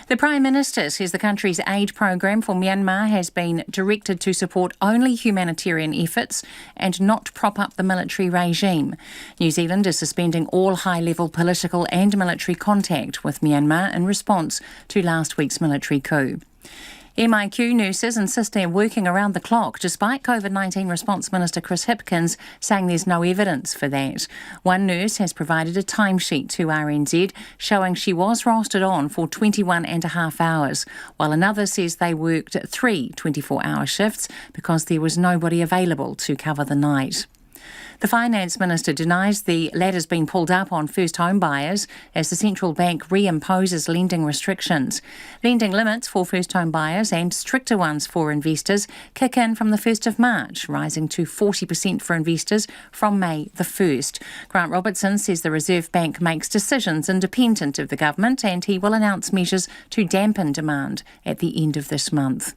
[SPEAKER 11] The Prime Minister says the country's aid program for Myanmar has been directed to support only humanitarian efforts and not prop up the military regime. New Zealand is suspending all high-level political and military contact with Myanmar in response to last week's military coup. MIQ nurses insist they're working around the clock, despite COVID-19 Response Minister Chris Hipkins saying there's no evidence for that. One nurse has provided a timesheet to RNZ showing she was rostered on for 21 and a half hours, while another says they worked 3 24-hour shifts because there was nobody available to cover the night. The Finance Minister denies the ladder's been pulled up on first home buyers as the central bank reimposes lending restrictions. Lending limits for first home buyers and stricter ones for investors kick in from the 1st of March, rising to 40% for investors from May the 1st. Grant Robertson says the Reserve Bank makes decisions independent of the government and he will announce measures to dampen demand at the end of this month.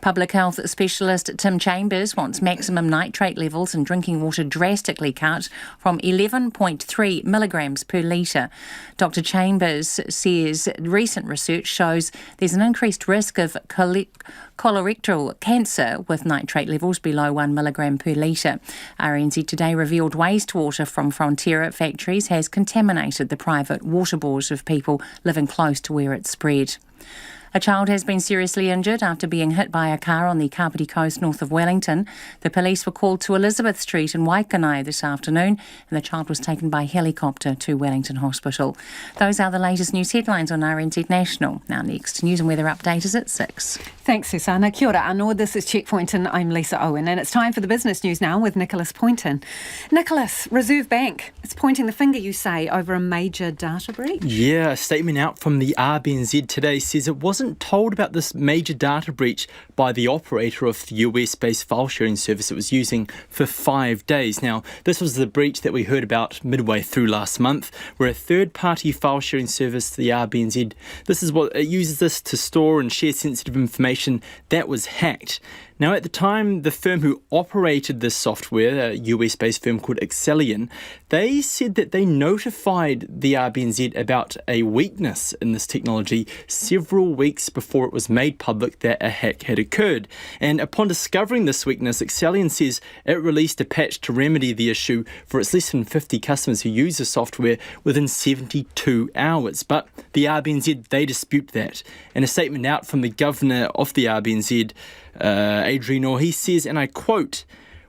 [SPEAKER 11] Public health specialist Tim Chambers wants maximum nitrate levels in drinking water drastically cut from 11.3 milligrams per litre. Dr Chambers says recent research shows there's an increased risk of colorectal cancer with nitrate levels below 1 milligram per litre. RNZ today revealed wastewater from Frontiera factories has contaminated the private water bores of people living close to where it spread. A child has been seriously injured after being hit by a car on the Kapiti coast north of Wellington. The police were called to Elizabeth Street in Waikanae this afternoon and the child was taken by helicopter to Wellington Hospital. Those are the latest news headlines on RNZ National. Now next, news and weather update is at 6.
[SPEAKER 1] Thanks, Susanna. Kia ora anō. This is Checkpoint and I'm Lisa Owen and it's time for the business news now with Nicholas Poynton. Nicholas, Reserve Bank, it's pointing the finger, you say, over a major data breach?
[SPEAKER 4] Yeah, a statement out from the RBNZ today says it wasn't told about this major data breach by the operator of the US-based file sharing service it was using for 5 days. Now, this was the breach that we heard about midway through last month, where a third-party file sharing service, the RBNZ, it uses this to store and share sensitive information that was hacked. Now, at the time, the firm who operated this software, a US-based firm called Excellion, they said that they notified the RBNZ about a weakness in this technology several weeks before it was made public that a hack had occurred. And upon discovering this weakness, Excellion says it released a patch to remedy the issue for its less than 50 customers who use the software within 72 hours. But the RBNZ, they dispute that. In a statement out from the governor of the RBNZ, Ardern, he says, and I quote,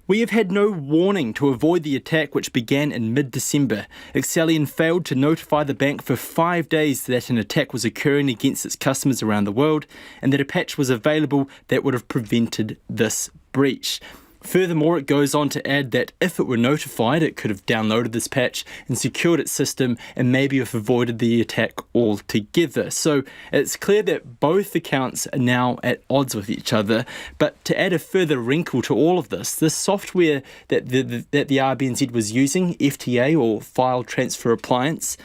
[SPEAKER 4] "We have had no warning to avoid the attack which began in mid-December. Excellion failed to notify the bank for 5 days that an attack was occurring against its customers around the world and that a patch was available that would have prevented this breach." Furthermore, it goes on to add that if it were notified, it could have downloaded this patch and secured its system and maybe have avoided the attack altogether. So it's clear that both accounts are now at odds with each other. But to add a further wrinkle to all of this software that the RBNZ was using, FTA or File Transfer Appliance,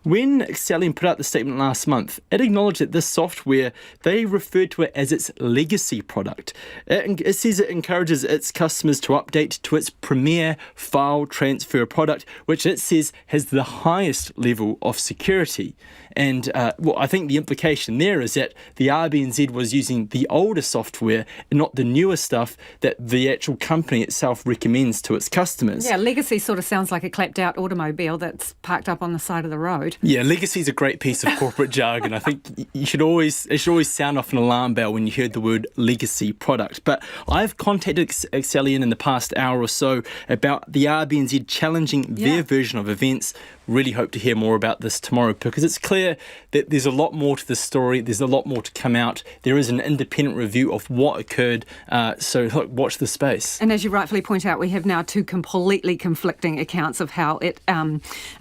[SPEAKER 4] when Excellion put out the statement last month, it acknowledged that this software, they referred to it as its legacy product. It says it encourages its customers to update to its premier file transfer product, which it says has the highest level of security. And I think the implication there is that the RBNZ was using the older software and not the newer stuff that the actual company itself recommends to its customers.
[SPEAKER 1] Yeah, legacy sort of sounds like a clapped out automobile that's parked up on the side of the road.
[SPEAKER 4] Yeah, legacy is a great piece of corporate jargon. I think it should always sound off an alarm bell when you heard the word legacy product. But I've contacted Excellion in the past hour or so about the RBNZ challenging their version of events. Really hope to hear more about this tomorrow because it's clear that there's a lot more to the story. There's a lot more to come out. There is an independent review of what occurred. So look, watch the space.
[SPEAKER 1] And as you rightfully point out, we have now two completely conflicting accounts of how it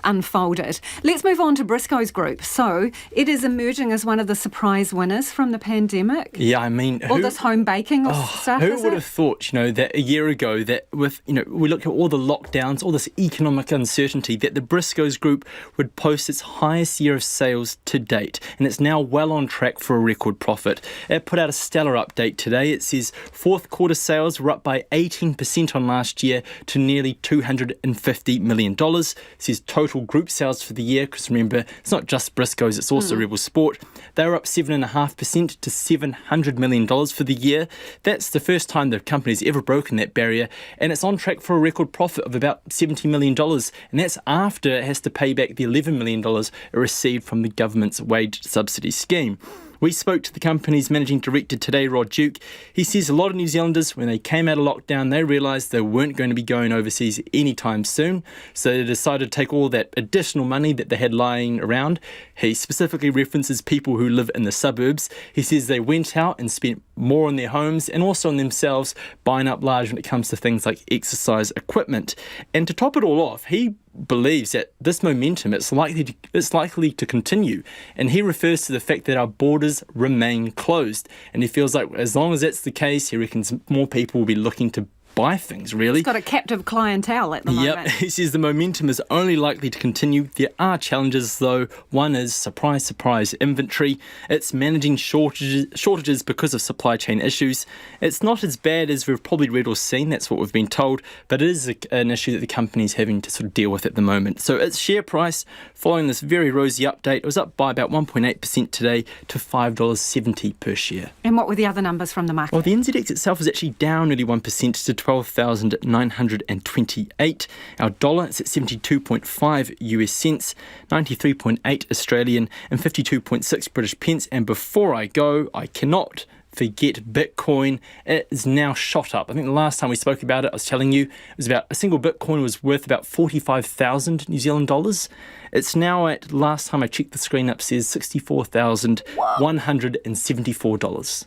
[SPEAKER 1] unfolded. Let's move on to Briscoe's group. So it is emerging as one of the surprise winners from the pandemic.
[SPEAKER 4] Yeah, I mean,
[SPEAKER 1] all this home baking stuff.
[SPEAKER 4] Who would have thought, that a year ago that with, we look at all the lockdowns, all this economic uncertainty, that the Briscoe's group would post its highest year of sales to date, and it's now well on track for a record profit. It put out a stellar update today. It says fourth quarter sales were up by 18% on last year to nearly $250 million. It says total group sales for the year, because remember, it's not just Briscoe's, it's also Rebel Sport. They were up 7.5% to $700 million for the year. That's the first time the company's ever broken that barrier, and it's on track for a record profit of about $70 million, and that's after it has to pay back the $11 million it received from the government's wage subsidy scheme. We spoke to the company's managing director today, Rod Duke. He says a lot of New Zealanders, when they came out of lockdown, they realised they weren't going to be going overseas anytime soon, so they decided to take all that additional money that they had lying around. He specifically references people who live in the suburbs. He says they went out and spent more on their homes and also on themselves, buying up large when it comes to things like exercise equipment. And to top it all off, he believes that this momentum it's likely to continue, and he refers to the fact that our borders remain closed, and he feels like as long as that's the case, he reckons more people will be looking to buy things, really.
[SPEAKER 1] It's got a captive clientele at the moment.
[SPEAKER 4] Yep, he says the momentum is only likely to continue. There are challenges, though. One is, surprise, surprise, inventory. It's managing shortages because of supply chain issues. It's not as bad as we've probably read or seen, that's what we've been told, but it is an issue that the company's having to sort of deal with at the moment. So its share price, following this very rosy update, it was up by about 1.8% today to $5.70 per share.
[SPEAKER 1] And what were the other numbers from the market?
[SPEAKER 4] Well, the NZX itself is actually down nearly 1% to 12,928. Our dollar is at 72.5 US cents, 93.8 Australian and 52.6 British pence. And before I go, I cannot forget Bitcoin. It is now shot up. I think the last time we spoke about it, I was telling you, it was about a single Bitcoin was worth about 45,000 New Zealand dollars. It's now at, last time I checked the screen up, says $64,174.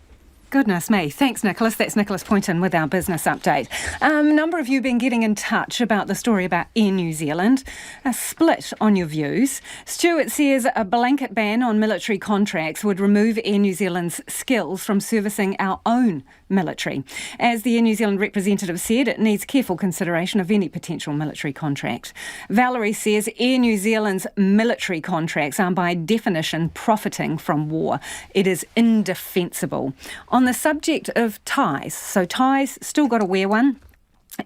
[SPEAKER 1] Goodness me. Thanks, Nicholas. That's Nicholas Poynton with our business update. A number of you have been getting in touch about the story about Air New Zealand. A split on your views. Stuart says a blanket ban on military contracts would remove Air New Zealand's skills from servicing our own military. As the Air New Zealand representative said, it needs careful consideration of any potential military contract. Valerie says Air New Zealand's military contracts are by definition profiting from war. It is indefensible. On the subject of ties, so ties, still got to wear one.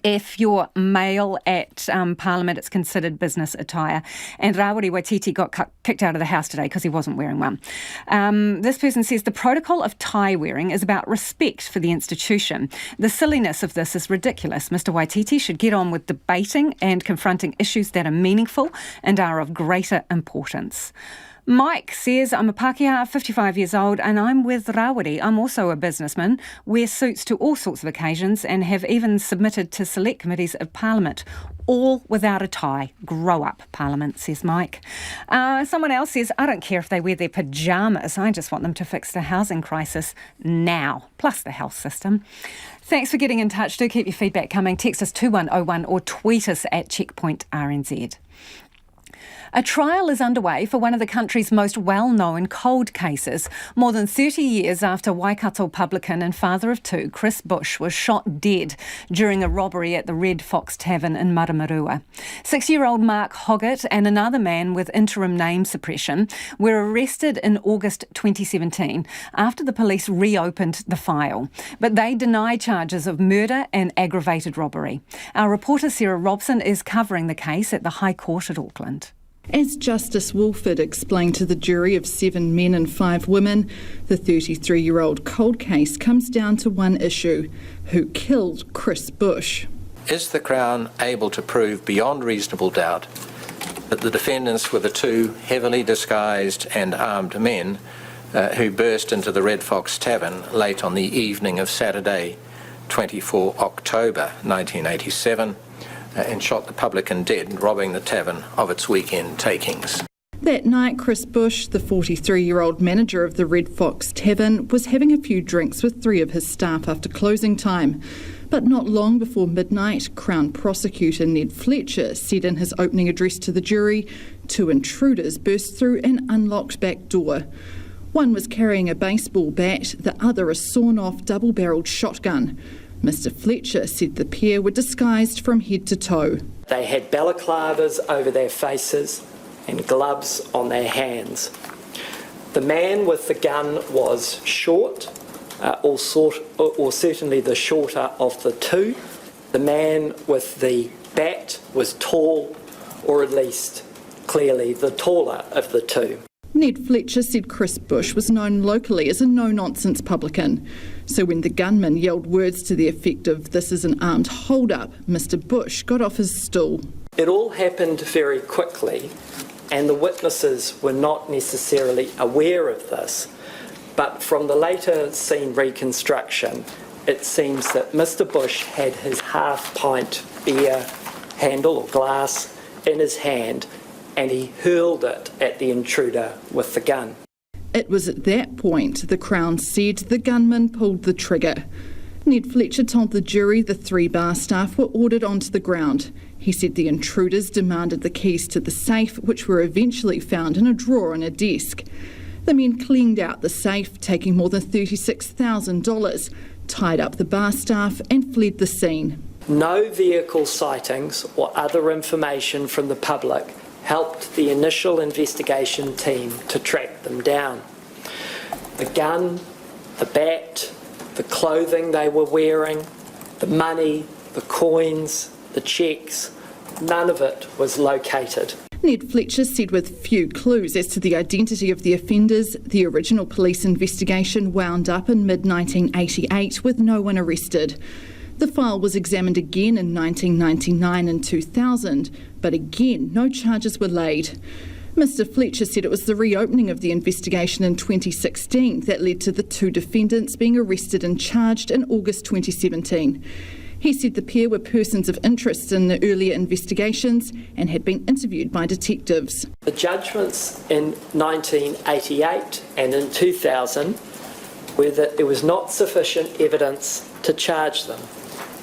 [SPEAKER 1] If you're male at Parliament, it's considered business attire. And Rawiri Waititi got kicked out of the house today because he wasn't wearing one. This person says the protocol of tie wearing is about respect for the institution. The silliness of this is ridiculous. Mr Waititi should get on with debating and confronting issues that are meaningful and are of greater importance. Mike says, I'm a Pākehā, 55 years old, and I'm with Rawiri. I'm also a businessman, wear suits to all sorts of occasions and have even submitted to select committees of Parliament, all without a tie. Grow up, Parliament, says Mike. Someone else says, I don't care if they wear their pyjamas. I just want them to fix the housing crisis now, plus the health system. Thanks for getting in touch. Do keep your feedback coming. Text us 2101 or tweet us at Checkpoint RNZ. A trial is underway for one of the country's most well-known cold cases, more than 30 years after Waikato publican and father of two, Chris Bush, was shot dead during a robbery at the Red Fox Tavern in Maramarua. 6-year-old Mark Hoggett and another man with interim name suppression were arrested in August 2017 after the police reopened the file, but they deny charges of murder and aggravated robbery. Our reporter Sarah Robson is covering the case at the High Court at Auckland.
[SPEAKER 10] As Justice Wolford explained to the jury of 7 men and 5 women, the 33-year-old cold case comes down to one issue: who killed Chris Bush?
[SPEAKER 12] Is the Crown able to prove beyond reasonable doubt that the defendants were the 2 heavily disguised and armed men who burst into the Red Fox Tavern late on the evening of Saturday, 24 October 1987, and shot the publican dead, robbing the tavern of its weekend takings?
[SPEAKER 10] That night, Chris Bush, the 43-year-old manager of the Red Fox Tavern, was having a few drinks with 3 of his staff after closing time. But not long before midnight, Crown Prosecutor Ned Fletcher said in his opening address to the jury, 2 intruders burst through an unlocked back door. One was carrying a baseball bat, the other a sawn-off double-barrelled shotgun. Mr Fletcher said the pair were disguised from head to toe.
[SPEAKER 14] They had balaclavas over their faces and gloves on their hands. The man with the gun was short, or certainly the shorter of the 2. The man with the bat was tall, or at least clearly the taller of the 2.
[SPEAKER 10] Ned Fletcher said Chris Bush was known locally as a no-nonsense publican. So when the gunman yelled words to the effect of "this is an armed hold-up," Mr Bush got off his stool.
[SPEAKER 14] It all happened very quickly, and the witnesses were not necessarily aware of this. But from the later scene reconstruction, it seems that Mr. Bush had his half-pint beer handle or glass in his hand, and he hurled it at the intruder with the gun.
[SPEAKER 10] It was at that point the Crown said the gunman pulled the trigger. Ned Fletcher told the jury the 3 bar staff were ordered onto the ground. He said the intruders demanded the keys to the safe, which were eventually found in a drawer in a desk. The men cleaned out the safe, taking more than $36,000, tied up the bar staff and fled the scene.
[SPEAKER 14] No vehicle sightings or other information from the public helped the initial investigation team to track them down. The gun, the bat, the clothing they were wearing, the money, the coins, the cheques, none of it was located.
[SPEAKER 10] Ned Fletcher said with few clues as to the identity of the offenders, the original police investigation wound up in mid-1988 with no one arrested. The file was examined again in 1999 and 2000, but again no charges were laid. Mr. Fletcher said it was the reopening of the investigation in 2016 that led to the 2 defendants being arrested and charged in August 2017. He said the pair were persons of interest in the earlier investigations and had been interviewed by detectives.
[SPEAKER 14] The judgments in 1988 and in 2000 were that there was not sufficient evidence to charge them.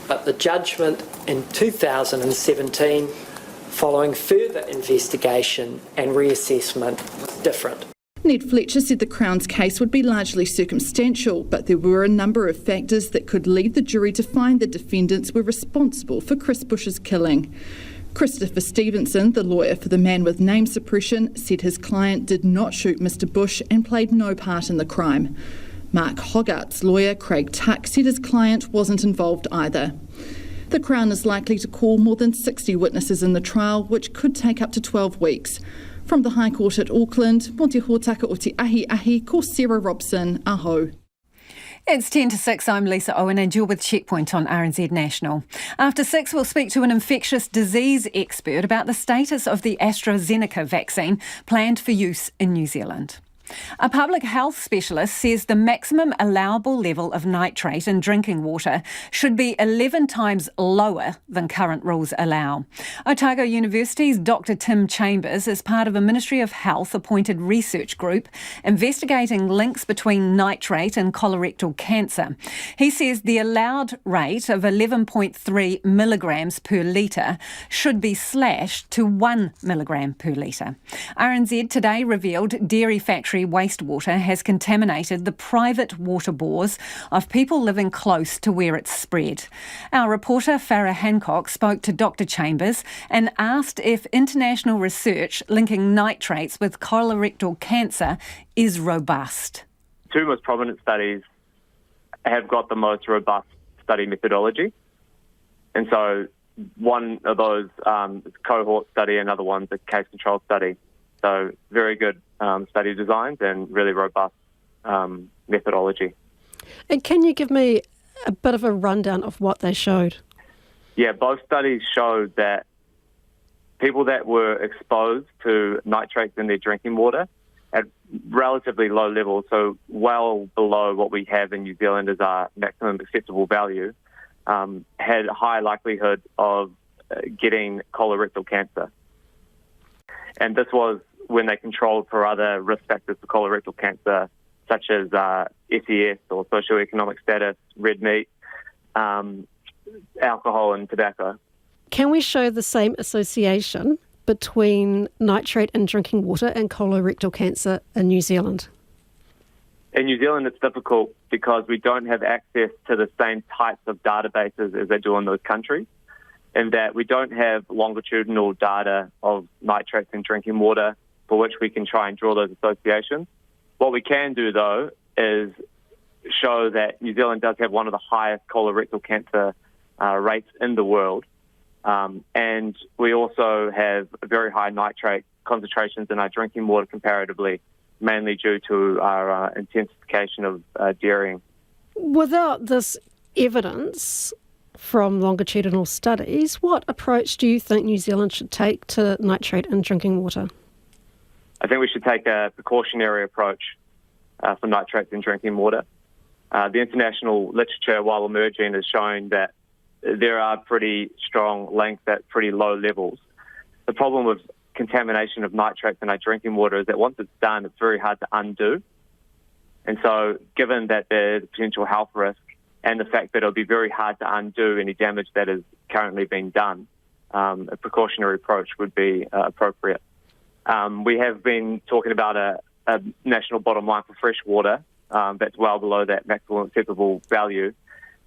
[SPEAKER 14] But the judgment in 2017, following further investigation and reassessment, was different.
[SPEAKER 10] Ned Fletcher said the Crown's case would be largely circumstantial, but there were a number of factors that could lead the jury to find the defendants were responsible for Chris Bush's killing. Christopher Stevenson, the lawyer for the man with name suppression, said his client did not shoot Mr. Bush and played no part in the crime. Mark Hoggart's lawyer, Craig Tuck, said his client wasn't involved either. The Crown is likely to call more than 60 witnesses in the trial, which could take up to 12 weeks. From the High Court at Auckland, Mo te hōtaka o te ahi, ko Sarah Robson, aho.
[SPEAKER 1] It's 10 to 6, I'm Lisa Owen and you're with Checkpoint on RNZ National. After 6, we'll speak to an infectious disease expert about the status of the Astrazeneca vaccine planned for use in New Zealand. A public health specialist says the maximum allowable level of nitrate in drinking water should be 11 times lower than current rules allow. Otago University's Dr. Tim Chambers is part of a Ministry of Health appointed research group investigating links between nitrate and colorectal cancer. He says the allowed rate of 11.3 milligrams per litre should be slashed to 1 milligram per litre. RNZ today revealed dairy factory wastewater has contaminated the private water bores of people living close to where it's spread. Our reporter Farah Hancock spoke to Dr. Chambers and asked if international research linking nitrates with colorectal cancer is robust.
[SPEAKER 13] 2 most prominent studies have got the most robust study methodology. And so one of those is a cohort study, another one's a case control study. So very good study designs and really robust methodology.
[SPEAKER 15] And can you give me a bit of a rundown of what they showed?
[SPEAKER 13] Yeah, both studies showed that people that were exposed to nitrates in their drinking water at relatively low levels, so well below what we have in New Zealand as our maximum acceptable value, had a high likelihood of getting colorectal cancer. And this was when they controlled for other risk factors for colorectal cancer, such as SES or socioeconomic status, red meat, alcohol and tobacco.
[SPEAKER 15] Can we show the same association between nitrate in drinking water and colorectal cancer in New Zealand?
[SPEAKER 13] In New Zealand, it's difficult because we don't have access to the same types of databases as they do in those countries, in that we don't have longitudinal data of nitrates in drinking water for which we can try and draw those associations. What we can do, though, is show that New Zealand does have one of the highest colorectal cancer rates in the world. And we also have very high nitrate concentrations in our drinking water comparatively, mainly due to our intensification of dairying.
[SPEAKER 15] Without this evidence from longitudinal studies, what approach do you think New Zealand should take to nitrate in drinking water?
[SPEAKER 13] I think we should take a precautionary approach. for nitrates in drinking water. The international literature, while emerging, has shown that there are pretty strong links at pretty low levels. The problem with contamination of nitrates in our drinking water is that once it's done, it's very hard to undo. And so given that there's potential health risk and the fact that it'll be very hard to undo any damage that is currently being done, a precautionary approach would be appropriate. We have been talking about a national bottom line for fresh water that's well below that maximum acceptable value.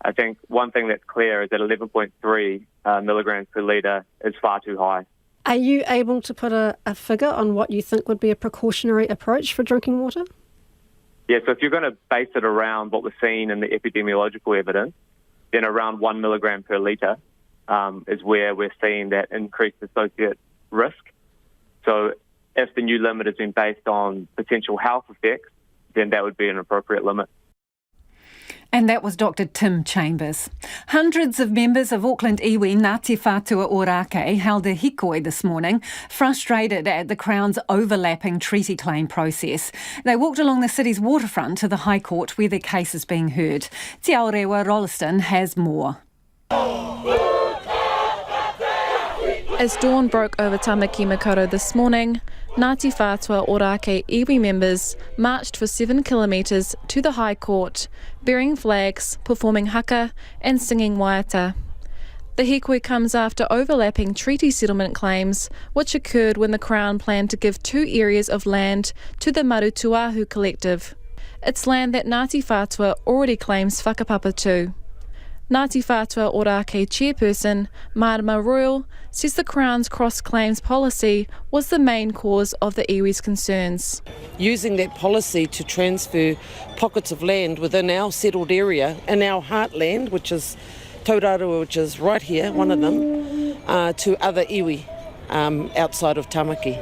[SPEAKER 13] I think one thing that's clear is that 11.3 milligrams per litre is far too high.
[SPEAKER 15] Are you able to put a figure on what you think would be a precautionary approach for drinking water?
[SPEAKER 13] Yeah, so if you're going to base it around what we're seeing in the epidemiological evidence, then around 1 milligram per litre is where we're seeing that increased associate risk. So if the new limit has been based on potential health effects, then that would be an appropriate limit.
[SPEAKER 1] And that was Dr Tim Chambers. Hundreds of members of Auckland iwi Ngāti Whātua Ōrākei held a hikoi this morning, frustrated at the Crown's overlapping treaty claim process. They walked along the city's waterfront to the High Court where their case is being heard. Te Aorewa Rolleston has more.
[SPEAKER 3] As dawn broke over Tamaki Makaurau this morning, Ngāti Whātua Ōrākei iwi members marched for 7 kilometres to the High Court, bearing flags, performing haka and singing waiata. The hikoi comes after overlapping treaty settlement claims, which occurred when the Crown planned to give 2 areas of land to the Marutuahu collective. It's land that Ngāti Whātua already claims whakapapa to. Ngāti Whātua Ōrākei chairperson, Marama Royal, says the Crown's cross-claims policy was the main cause of the iwi's concerns.
[SPEAKER 16] Using that policy to transfer pockets of land within our settled area, in our heartland, which is Taurarua, which is right here, one of them, to other iwi outside of Tamaki.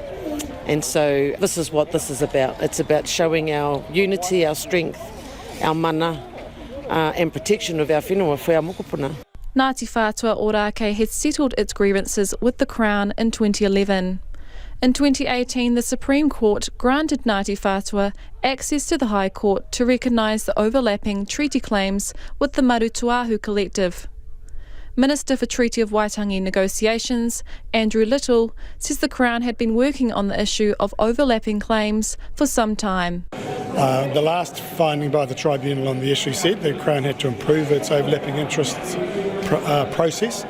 [SPEAKER 16] And so this is what this is about. It's about showing our unity, our strength, our mana, and protection of our whenua for our mokopuna.
[SPEAKER 3] Ngāti Whātua Ōrākei had settled its grievances with the Crown in 2011. In 2018, the Supreme Court granted Ngāti Whātua access to the High Court to recognise the overlapping treaty claims with the Marutuahu collective. Minister for Treaty of Waitangi negotiations, Andrew Little, says the Crown had been working on the issue of overlapping claims for some time.
[SPEAKER 17] The last finding by the tribunal on the issue said the Crown had to improve its overlapping interests process,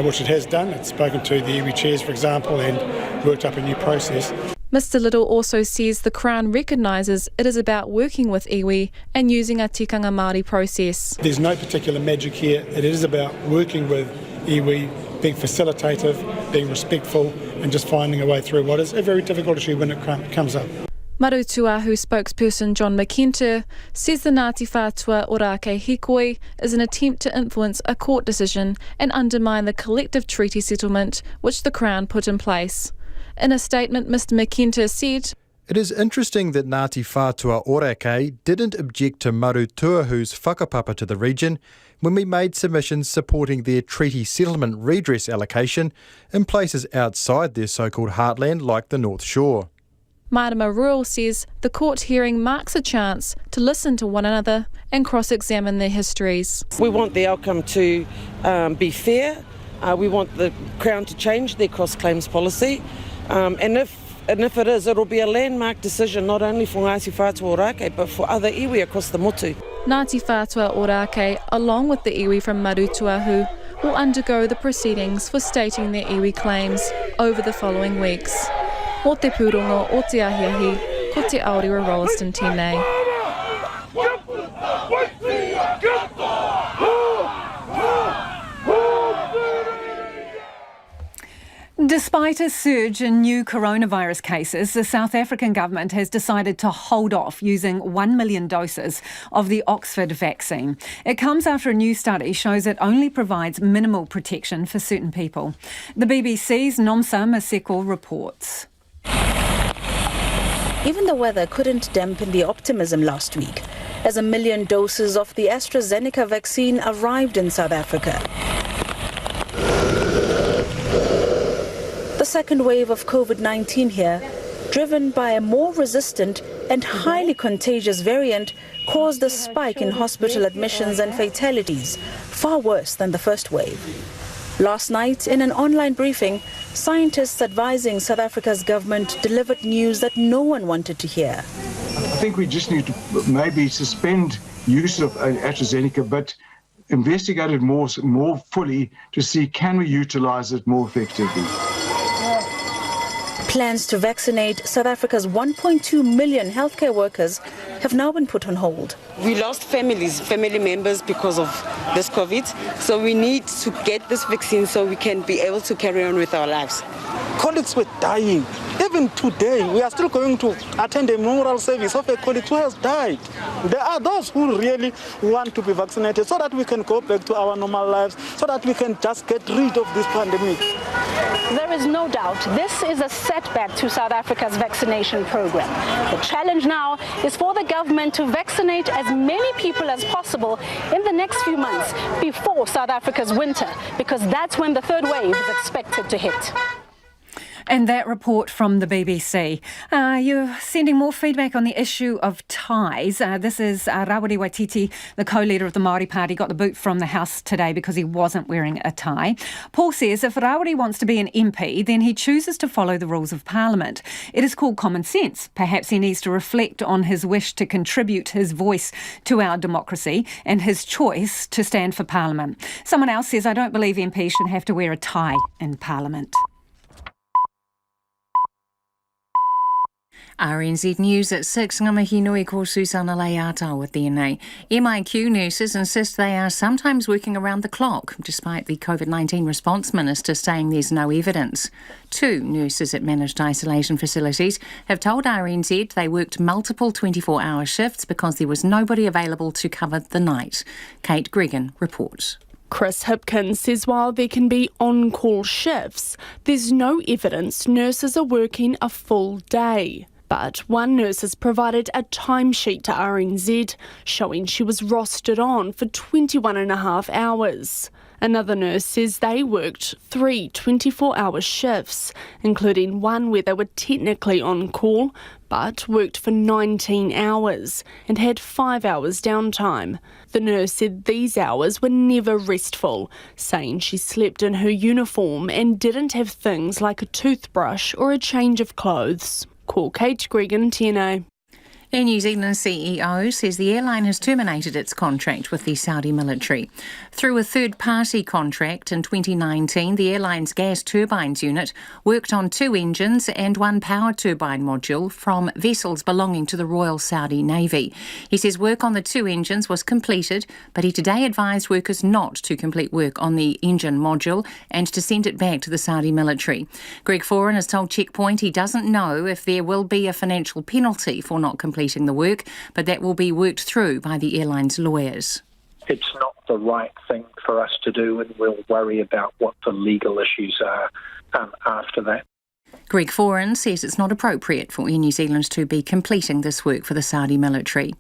[SPEAKER 17] which it has done. It's spoken to the iwi chairs, for example, and worked up a new process.
[SPEAKER 3] Mr Little also says the Crown recognises it is about working with iwi and using a tikanga Māori process.
[SPEAKER 17] There's no particular magic here. It is about working with iwi, being facilitative, being respectful, and just finding a way through what is a very difficult issue when it comes up.
[SPEAKER 3] Marutuahu spokesperson John McIntyre says the Ngāti Whātua Ōrākei hikoi is an attempt to influence a court decision and undermine the collective treaty settlement which the Crown put in place. In a statement, Mr McIntyre said,
[SPEAKER 18] "It is interesting that Ngāti Whātua Ōrākei didn't object to Marutuahu's whakapapa to the region when we made submissions supporting their treaty settlement redress allocation in places outside their so-called heartland like the North Shore."
[SPEAKER 3] Marama Rural says the court hearing marks a chance to listen to one another and cross-examine their histories.
[SPEAKER 16] We want the outcome to be fair. We want the Crown to change their cross-claims policy. And if it is, it'll be a landmark decision not only for Ngāti Whātua Ōrākei but for other iwi across the motu.
[SPEAKER 3] Ngāti Whātua Ōrākei, along with the iwi from Marutuahu, will undergo the proceedings for stating their iwi claims over the following weeks. Mo te pūrongo o te ahiahi, ko te Rawiri Waititi tēnei.
[SPEAKER 1] Despite a surge in new coronavirus cases, the South African government has decided to hold off using 1 million doses of the Oxford vaccine. It comes after a new study shows it only provides minimal protection for certain people. The BBC's Nomsa Maseko reports.
[SPEAKER 19] Even the weather couldn't dampen the optimism last week, as 1 million doses of the Astrazeneca vaccine arrived in South Africa. The second wave of COVID-19 here, driven by a more resistant and highly contagious variant caused a spike in hospital admissions and fatalities, far worse than the first wave. Last night, in an online briefing, scientists advising South Africa's government delivered news that no one wanted to hear.
[SPEAKER 20] I think we just need to maybe suspend use of Astrazeneca, but investigate it more fully to see can we utilise it more effectively.
[SPEAKER 19] Plans to vaccinate South Africa's 1.2 million healthcare workers have now been put on hold.
[SPEAKER 16] We lost family members because of this COVID, so we need to get this vaccine so we can be able to carry on with our lives.
[SPEAKER 21] Colleagues were dying. Even today, we are still going to attend a memorial service of a colleague who has died. There are those who really want to be vaccinated so that we can go back to our normal lives, so that we can just get rid of this pandemic.
[SPEAKER 22] There is no doubt this is a setback to South Africa's vaccination program. The challenge now is for the government to vaccinate as many people as possible in the next few months before South Africa's winter, because that's when the third wave is expected to hit.
[SPEAKER 1] And that report from the BBC. You're sending more feedback on the issue of ties. This is Rawiri Waititi, the co-leader of the Māori Party, got the boot from the House today because he wasn't wearing a tie. Paul says if Rawiri wants to be an MP, then he chooses to follow the rules of Parliament. It is called common sense. Perhaps he needs to reflect on his wish to contribute his voice to our democracy and his choice to stand for Parliament. Someone else says, I don't believe MPs should have to wear a tie in Parliament.
[SPEAKER 11] RNZ News at 6. Ngā mihi nui ko Susana Leata with DNA. MIQ nurses insist they are sometimes working around the clock, despite the COVID-19 response minister saying there's no evidence. 2 nurses at managed isolation facilities have told RNZ they worked multiple 24-hour shifts because there was nobody available to cover the night. Kate Gregan reports.
[SPEAKER 23] Chris Hipkins says while there can be on-call shifts, there's no evidence nurses are working a full day. But one nurse has provided a timesheet to RNZ showing she was rostered on for 21 and a half hours. Another nurse says they worked 3 24-hour shifts, including one where they were technically on call, but worked for 19 hours and had 5 hours downtime. The nurse said these hours were never restful, saying she slept in her uniform and didn't have things like a toothbrush or a change of clothes. Call Kate Gregan, TNA.
[SPEAKER 11] Air New Zealand CEO says the airline has terminated its contract with the Saudi military. Through a third-party contract in 2019, the airline's gas turbines unit worked on 2 engines and 1 power turbine module from vessels belonging to the Royal Saudi Navy. He says work on the 2 engines was completed, but he today advised workers not to complete work on the engine module and to send it back to the Saudi military. Greg Foran has told Checkpoint he doesn't know if there will be a financial penalty for not completing the work, but that will be worked through by the airline's lawyers.
[SPEAKER 24] It's not the right thing for us to do, and we'll worry about what the legal issues are after that.
[SPEAKER 11] Greg Foran says it's not appropriate for Air New Zealand to be completing this work for the Saudi military.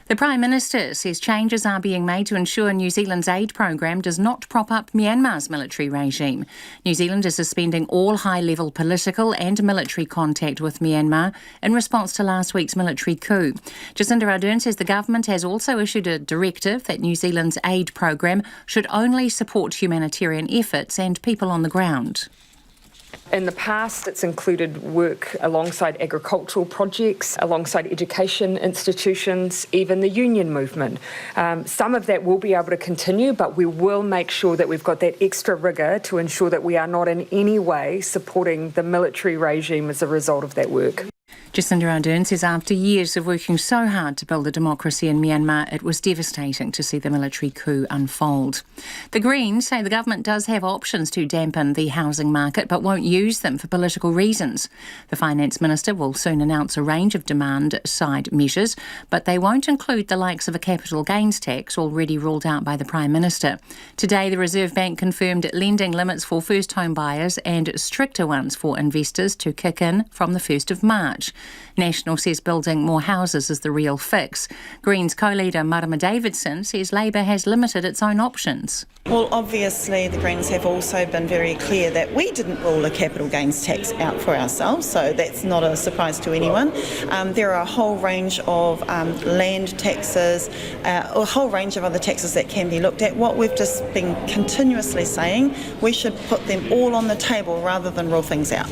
[SPEAKER 11] The Prime Minister says changes are being made to ensure New Zealand's aid program does not prop up Myanmar's military regime. New Zealand is suspending all high-level political and military contact with Myanmar in response to last week's military coup. Jacinda Ardern says the government has also issued a directive that New Zealand's aid program should only support humanitarian efforts and people on the ground.
[SPEAKER 25] In the past, it's included work alongside agricultural projects, alongside education institutions, even the union movement. Some of that will be able to continue, but we will make sure that we've got that extra rigour to ensure that we are not in any way supporting the military regime as a result of that work.
[SPEAKER 11] Jacinda Ardern says after years of working so hard to build a democracy in Myanmar, it was devastating to see the military coup unfold. The Greens say the government does have options to dampen the housing market, but won't use them for political reasons. The Finance Minister will soon announce a range of demand-side measures, but they won't include the likes of a capital gains tax already ruled out by the Prime Minister. Today, the Reserve Bank confirmed lending limits for first home buyers and stricter ones for investors to kick in from the 1st of March. much. National says building more houses is the real fix. Greens co-leader Marama Davidson says Labour has limited its own options.
[SPEAKER 2] Well, obviously the Greens have also been very clear that we didn't rule a capital gains tax out for ourselves, so that's not a surprise to anyone. There are a whole range of land taxes, a whole range of other taxes that can be looked at. What we've just been continuously saying, we should put them all on the table rather than rule things out.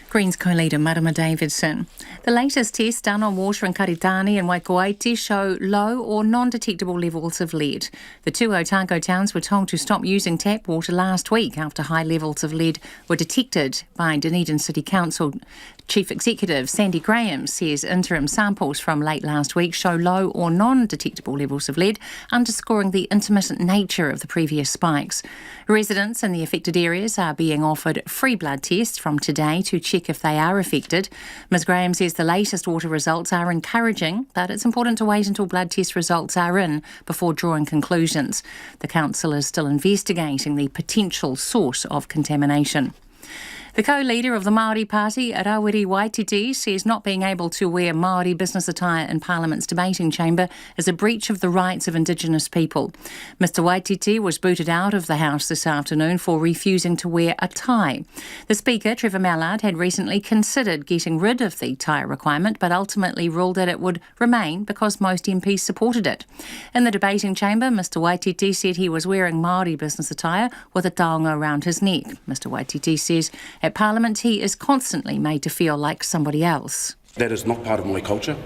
[SPEAKER 11] Greens co-leader Marama Davidson. The latest tests done on water in Karitane and Waikouaiti show low or non-detectable levels of lead. The two Otago towns were told to stop using tap water last week after high levels of lead were detected by Dunedin City Council. Chief Executive Sandy Graham says interim samples from late last week show low or non-detectable levels of lead, underscoring the intermittent nature of the previous spikes. Residents in the affected areas are being offered free blood tests from today to check if they are affected. Ms Graham says the latest water results are encouraging, but it's important to wait until blood test results are in before drawing conclusions. The council is still investigating the potential source of contamination. The co-leader of the Māori Party, Rawiri Waititi, says not being able to wear Māori business attire in Parliament's debating chamber is a breach of the rights of Indigenous people. Mr Waititi was booted out of the House this afternoon for refusing to wear a tie. The Speaker, Trevor Mallard, had recently considered getting rid of the tie requirement, but ultimately ruled that it would remain because most MPs supported it. In the debating chamber, Mr Waititi said he was wearing Māori business attire with a taonga around his neck. Mr Waititi says at Parliament, he is constantly made to feel like somebody else.
[SPEAKER 6] That is not part of my culture,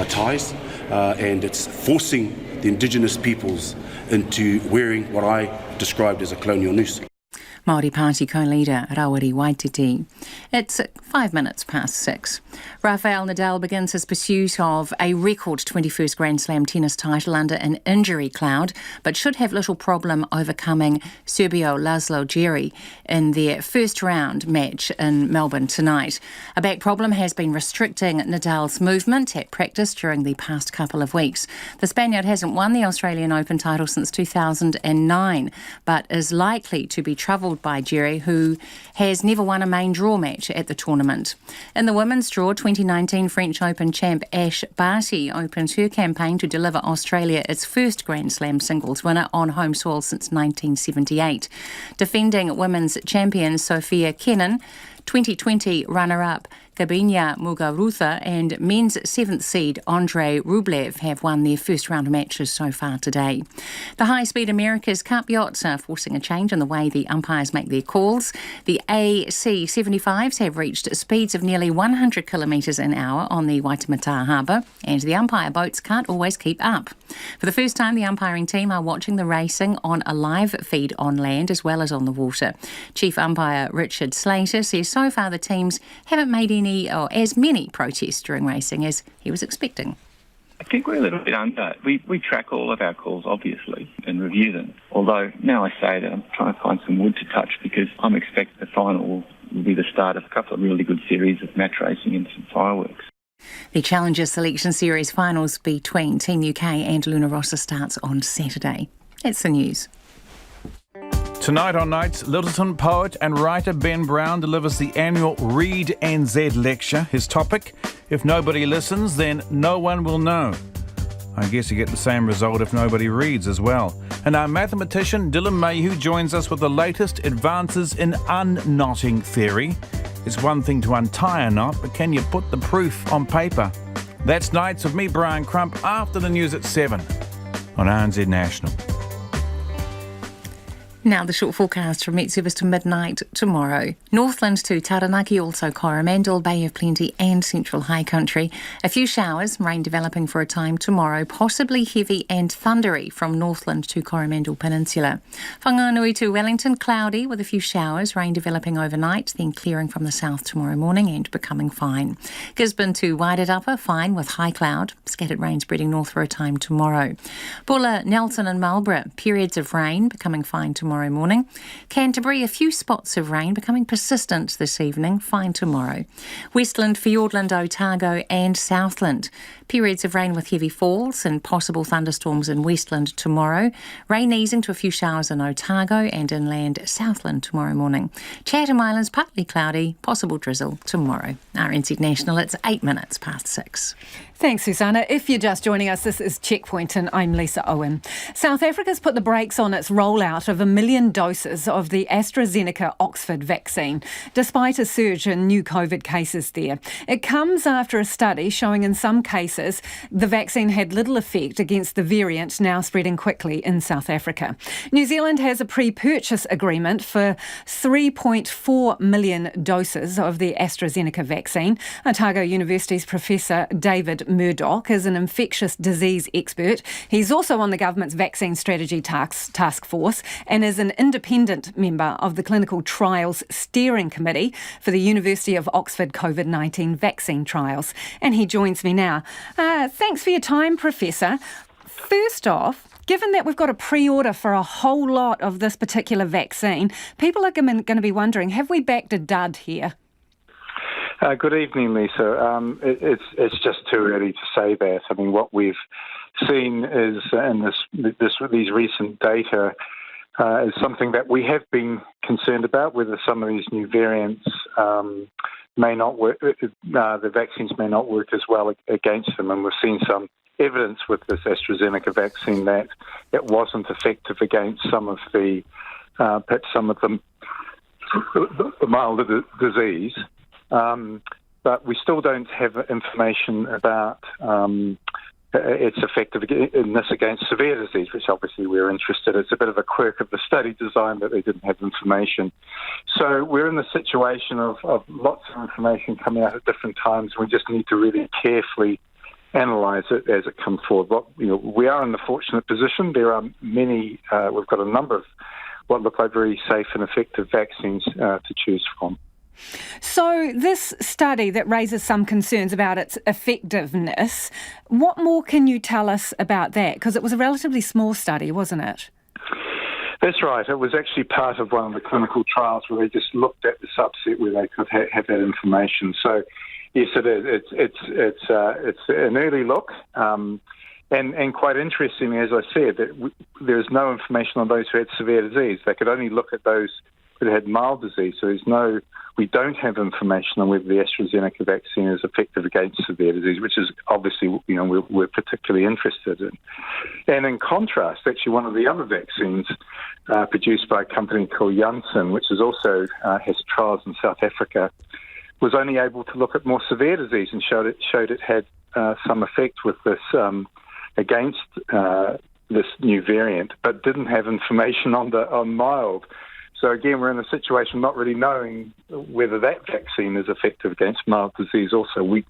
[SPEAKER 6] ties, and it's forcing the Indigenous peoples into wearing what I described as a colonial noose.
[SPEAKER 11] Māori Party co-leader Rawiri Waititi. It's 6:05. Rafael Nadal begins his pursuit of a record 21st Grand Slam tennis title under an injury cloud, but should have little problem overcoming Serbio Laszlo Djere in their first round match in Melbourne tonight. A back problem has been restricting Nadal's movement at practice during the past couple of weeks. The Spaniard hasn't won the Australian Open title since 2009, but is likely to be troubled by Djere, who has never won a main draw match at the tournament. In the women's draw, 2019 French Open champ Ash Barty opens her campaign to deliver Australia its first Grand Slam singles winner on home soil since 1978. Defending women's champion Sophia Kenin, 2020 runner-up Gabina Muguruza and men's 7th seed Andrei Rublev have won their first round of matches so far today. The High Speed America's Cup yachts are forcing a change in the way the umpires make their calls. The AC-75s have reached speeds of nearly 100 kilometres an hour on the Waitemata Harbour, and the umpire boats can't always keep up. For the first time, the umpiring team are watching the racing on a live feed on land as well as on the water. Chief umpire Richard Slater says so far the teams haven't made any or as many protests during racing as he was expecting.
[SPEAKER 7] I think we're a little bit under. We track all of our calls, obviously, and review them. Although, now I say that, I'm trying to find some wood to touch because I'm expecting the final will be the start of a couple of really good series of match racing and some fireworks.
[SPEAKER 11] The Challenger Selection Series finals between Team UK and Luna Rossa starts on Saturday. That's the news.
[SPEAKER 8] Tonight on Nights, Littleton poet and writer Ben Brown delivers the annual Read NZ lecture. His topic, if nobody listens, then no one will know. I guess you get the same result if nobody reads as well. And our mathematician Dylan Mayhew joins us with the latest advances in unknotting theory. It's one thing to untie a knot, but can you put the proof on paper? That's Nights with me, Brian Crump, after the news at 7 on RNZ National.
[SPEAKER 11] Now the short forecast from Met Service to midnight tomorrow. Northland to Taranaki, also Coromandel, Bay of Plenty and Central High Country. A few showers, rain developing for a time tomorrow, possibly heavy and thundery from Northland to Coromandel Peninsula. Whanganui to Wellington, cloudy with a few showers, rain developing overnight, then clearing from the south tomorrow morning and becoming fine. Gisborne to Wairarapa, fine with high cloud, scattered rain spreading north for a time tomorrow. Bulla, Nelson and Marlborough, periods of rain becoming fine tomorrow. tomorrow morning. Canterbury, a few spots of rain becoming persistent this evening, fine tomorrow. Westland, Fiordland, Otago and Southland. Periods of rain with heavy falls and possible thunderstorms in Westland tomorrow. Rain easing to a few showers in Otago and inland Southland tomorrow morning. Chatham Islands, partly cloudy, possible drizzle tomorrow. RNZ National, it's 8 minutes past 6.
[SPEAKER 1] Thanks, Susanna. If you're just joining us, this is Checkpoint and I'm Lisa Owen. South Africa's put the brakes on its rollout of 1 million doses of the Astrazeneca Oxford vaccine, despite a surge in new COVID cases there. It comes after a study showing in some cases the vaccine had little effect against the variant now spreading quickly in South Africa. New Zealand has a pre-purchase agreement for 3.4 million doses of the Astrazeneca vaccine. Otago University's Professor David Murdoch is an infectious disease expert. He's also on the government's vaccine strategy task force and is an independent member of the Clinical Trials Steering Committee for the University of Oxford COVID-19 vaccine trials. And he joins me now. Thanks for your time, Professor. First off, given that we've got a pre-order for a whole lot of this particular vaccine, people are going to be wondering, have we backed a dud here?
[SPEAKER 4] Good evening, Lisa. It's just too early to say that. I mean, what we've seen is in these recent data is something that we have been concerned about, whether some of these new variants may not work, the vaccines may not work as well against them, and we've seen some evidence with this AstraZeneca vaccine that it wasn't effective against some of the perhaps some of the milder disease. But we still don't have information about its effectiveness against severe disease, which obviously we're interested in. It's a bit of a quirk of the study design that they didn't have information. So we're in the situation of lots of information coming out at different times. We just need to really carefully analyse it as it comes forward. We are in the fortunate position. There are many, we've got a number of what look like very safe and effective vaccines to choose from.
[SPEAKER 1] So this study that raises some concerns about its effectiveness, what more can you tell us about that? Because it was a relatively small study, wasn't it?
[SPEAKER 4] That's right. It was actually part of one of the clinical trials where they just looked at the subset where they could have that information. So, yes, it is. It's an early look. And quite interestingly, as I said, that there's no information on those who had severe disease. They could only look at those who had mild disease. So we don't have information on whether the AstraZeneca vaccine is effective against severe disease, which is obviously, we're particularly interested in. And in contrast, actually one of the other vaccines produced by a company called Janssen, which is also has trials in South Africa, was only able to look at more severe disease and showed it had some effect with this against this new variant, but didn't have information on mild. So again, we're in a situation not really knowing whether that vaccine is effective against mild disease. Also, we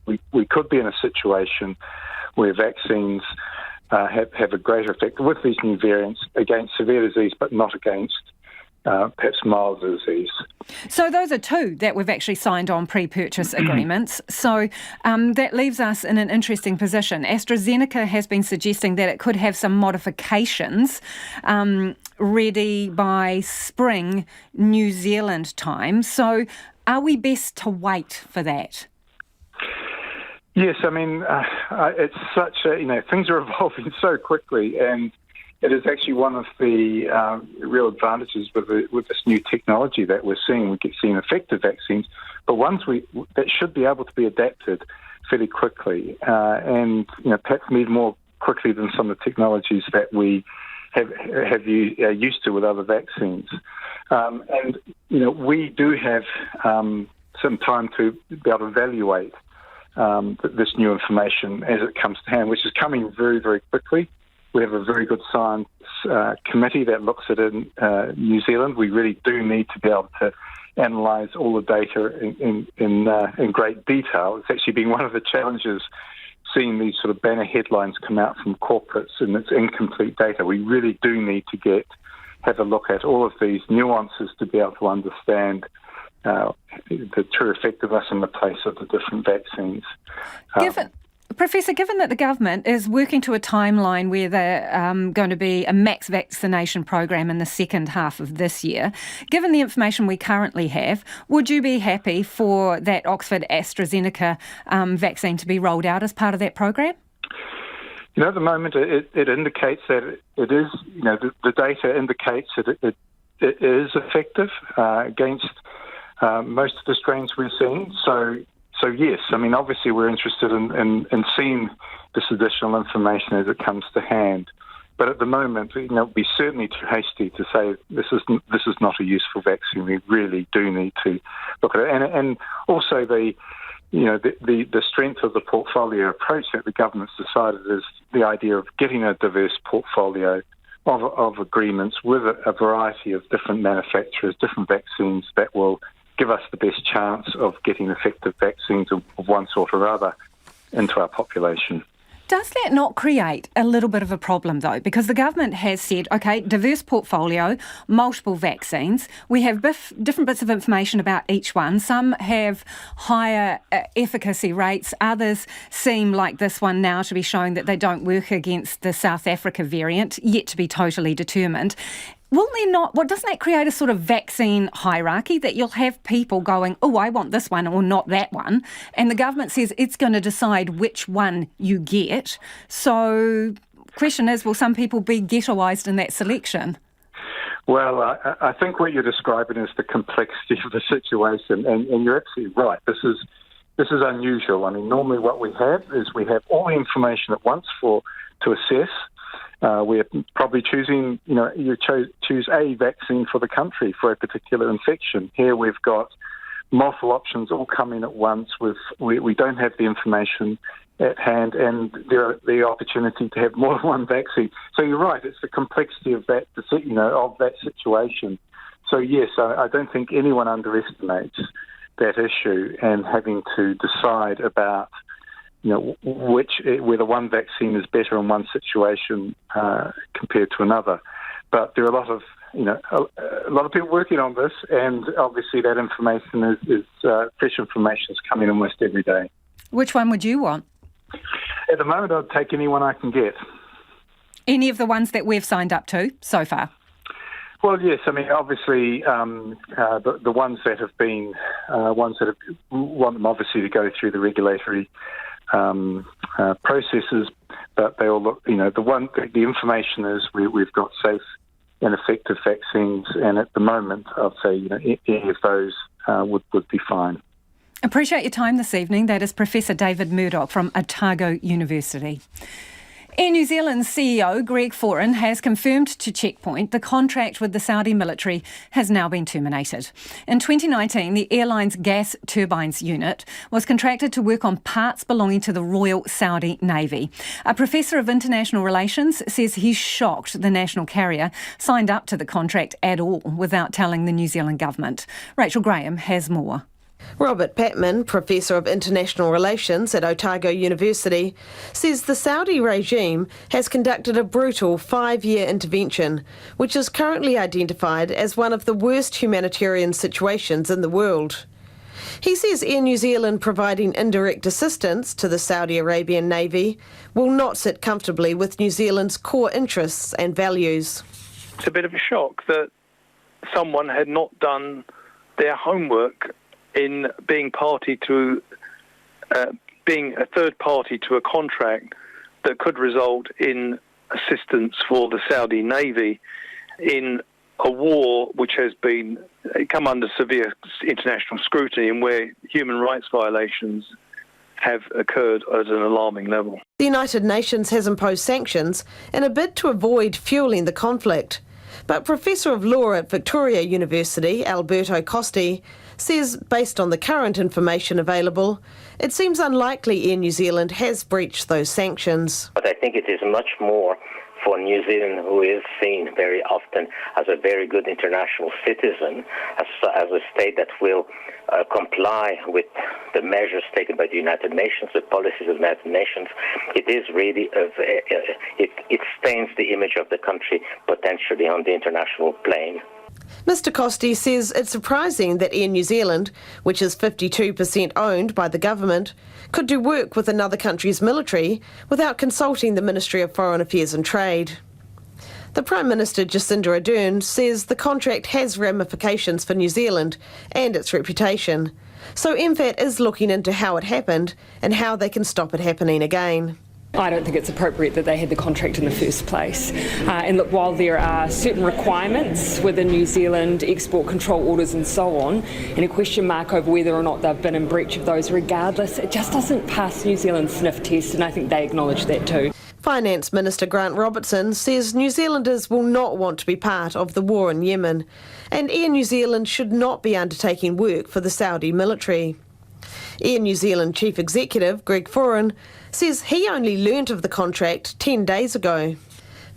[SPEAKER 4] could be in a situation where vaccines have a greater effect with these new variants against severe disease, but not against perhaps mild disease.
[SPEAKER 1] So those are two that we've actually signed on pre-purchase agreements. So that leaves us in an interesting position. AstraZeneca has been suggesting that it could have some modifications ready by spring New Zealand time. So are we best to wait for that?
[SPEAKER 4] Yes, I mean, it's such a, things are evolving so quickly, and it is actually one of the real advantages with this new technology that we're seeing. We get seeing effective vaccines, but ones that should be able to be adapted fairly quickly, and perhaps even more quickly than some of the technologies that we have used to with other vaccines. And we do have some time to be able to evaluate this new information as it comes to hand, which is coming very, very quickly. We have a very good science committee that looks at it in New Zealand. We really do need to be able to analyse all the data in great detail. It's actually been one of the challenges seeing these sort of banner headlines come out from corporates and it's incomplete data. We really do need to have a look at all of these nuances to be able to understand the true effectiveness and the place of the different vaccines.
[SPEAKER 1] Professor, given that the government is working to a timeline where they're going to be a max vaccination program in the second half of this year, given the information we currently have, would you be happy for that Oxford Astrazeneca vaccine to be rolled out as part of that program?
[SPEAKER 4] At the moment, it indicates that it is, the data indicates that it is effective against most of the strains we're seeing. So yes, obviously we're interested in seeing this additional information as it comes to hand. But at the moment, it would be certainly too hasty to say this is not a useful vaccine. We really do need to look at it, and also the strength of the portfolio approach that the government's decided is the idea of getting a diverse portfolio of agreements with a variety of different manufacturers, different vaccines that will give us the best chance of getting effective vaccines of one sort or other into our population.
[SPEAKER 1] Does that not create a little bit of a problem, though? Because the government has said, OK, diverse portfolio, multiple vaccines. We have different bits of information about each one. Some have higher efficacy rates. Others seem like this one now to be showing that they don't work against the South Africa variant, yet to be totally determined. Doesn't that create a sort of vaccine hierarchy that you'll have people going, oh, I want this one or not that one, and the government says it's going to decide which one you get. So question is, will some people be ghettoised in that selection?
[SPEAKER 4] Well, I think what you're describing is the complexity of the situation, and you're absolutely right. This is unusual. Normally what we have is we have all the information at once to assess. We're probably choosing, you choose a vaccine for the country for a particular infection. Here we've got multiple options all coming at once. We don't have the information at hand, and the opportunity to have more than one vaccine. So you're right, it's the complexity of that, of that situation. So yes, I don't think anyone underestimates that issue and having to decide about whether one vaccine is better in one situation compared to another. But there are a lot of people working on this, and obviously that information is fresh information is coming almost every day.
[SPEAKER 1] Which one would you want?
[SPEAKER 4] At the moment, I'd take any one I can get.
[SPEAKER 1] Any of the ones that we've signed up to so far?
[SPEAKER 4] Well, yes. Obviously, the ones that have been want them obviously to go through the regulatory processes, but they all look. The information is we've got safe and effective vaccines, and at the moment, I'd say any of those would be fine.
[SPEAKER 1] Appreciate your time this evening. That is Professor David Murdoch from Otago University. Air New Zealand's CEO, Greg Foran, has confirmed to Checkpoint the contract with the Saudi military has now been terminated. In 2019, the airline's gas turbines unit was contracted to work on parts belonging to the Royal Saudi Navy. A professor of international relations says he's shocked the national carrier signed up to the contract at all without telling the New Zealand government. Rachel Graham has more.
[SPEAKER 5] Robert Patman, Professor of International Relations at Otago University, says the Saudi regime has conducted a brutal 5-year intervention, which is currently identified as one of the worst humanitarian situations in the world. He says Air New Zealand providing indirect assistance to the Saudi Arabian Navy will not sit comfortably with New Zealand's core interests and values.
[SPEAKER 21] It's a bit of a shock that someone had not done their homework in being party to being a third party to a contract that could result in assistance for the Saudi Navy in a war which has come under severe international scrutiny and where human rights violations have occurred at an alarming level.
[SPEAKER 5] The United Nations has imposed sanctions in a bid to avoid fuelling the conflict. But Professor of Law at Victoria University, Alberto Costi, says based on the current information available, it seems unlikely Air New Zealand has breached those sanctions.
[SPEAKER 9] But I think it is much more for New Zealand, who is seen very often as a very good international citizen, as a state that will comply with the measures taken by the United Nations, the policies of the United Nations. It is really, it stains the image of the country potentially on the international plane.
[SPEAKER 5] Mr Costi says it's surprising that Air New Zealand, which is 52% owned by the government, could do work with another country's military without consulting the Ministry of Foreign Affairs and Trade. The Prime Minister Jacinda Ardern says the contract has ramifications for New Zealand and its reputation, so MFAT is looking into how it happened and how they can stop it happening again.
[SPEAKER 25] I don't think it's appropriate that they had the contract in the first place. And look, while there are certain requirements within New Zealand, export control orders and so on, and a question mark over whether or not they've been in breach of those, regardless, it just doesn't pass New Zealand's sniff test, and I think they acknowledge that too.
[SPEAKER 5] Finance Minister Grant Robertson says New Zealanders will not want to be part of the war in Yemen, and Air New Zealand should not be undertaking work for the Saudi military. Air New Zealand Chief Executive Greg Foran says he only learnt of the contract 10 days ago.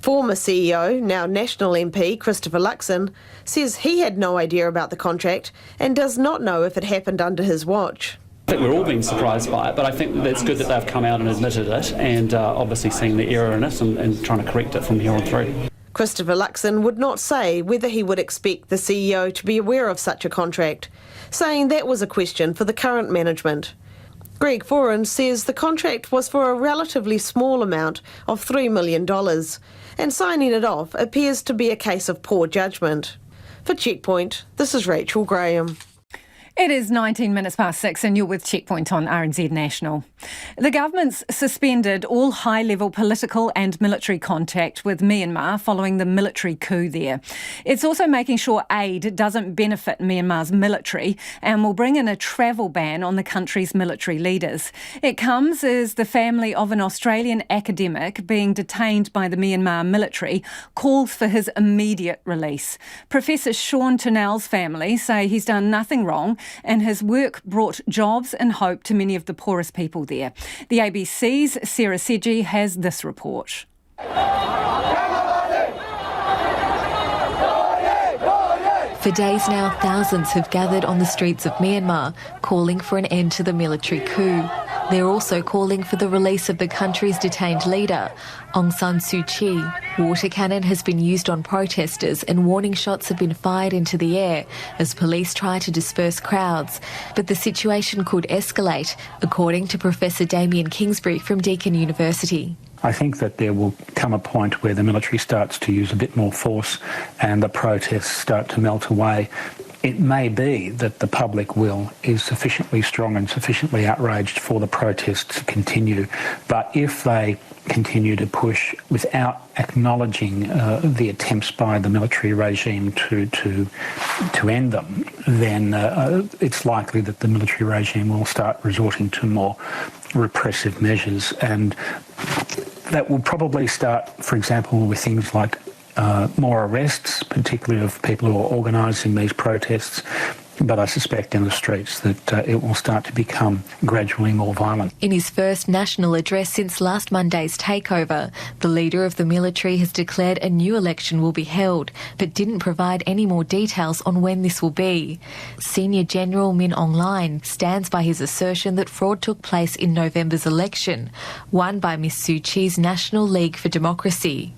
[SPEAKER 5] Former CEO, now National MP Christopher Luxon, says he had no idea about the contract and does not know if it happened under his watch.
[SPEAKER 10] I think we're all being surprised by it, but I think that's good that they've come out and admitted it and obviously seeing the error in it and trying to correct it from here on through.
[SPEAKER 5] Christopher Luxon would not say whether he would expect the CEO to be aware of such a contract, saying that was a question for the current management. Greg Foran says the contract was for a relatively small amount of $3 million, and signing it off appears to be a case of poor judgment. For Checkpoint, this is Rachel Graham.
[SPEAKER 1] It is 19 minutes past 6 and you're with Checkpoint on RNZ National. The government's suspended all high-level political and military contact with Myanmar following the military coup there. It's also making sure aid doesn't benefit Myanmar's military and will bring in a travel ban on the country's military leaders. It comes as the family of an Australian academic being detained by the Myanmar military calls for his immediate release. Professor Sean Turnell's family say he's done nothing wrong and his work brought jobs and hope to many of the poorest people there. The ABC's Sarah Sedgie has this report.
[SPEAKER 12] For days now, thousands have gathered on the streets of Myanmar, calling for an end to the military coup. They're also calling for the release of the country's detained leader, Aung San Suu Kyi. Water cannon has been used on protesters and warning shots have been fired into the air as police try to disperse crowds. But the situation could escalate, according to Professor Damien Kingsbury from Deakin University.
[SPEAKER 13] I think that there will come a point where the military starts to use a bit more force and the protests start to melt away. It may be that the public will is sufficiently strong and sufficiently outraged for the protests to continue. But if they continue to push without acknowledging the attempts by the military regime to end them, then it's likely that the military regime will start resorting to more repressive measures. And that will probably start, for example, with things like more arrests, particularly of people who are organising these protests. But I suspect in the streets that it will start to become gradually more violent.
[SPEAKER 12] In his first national address since last Monday's takeover, the leader of the military has declared a new election will be held, but didn't provide any more details on when this will be. Senior General Min Aung Hlaing stands by his assertion that fraud took place in November's election, won by Ms Suu Kyi's National League for Democracy.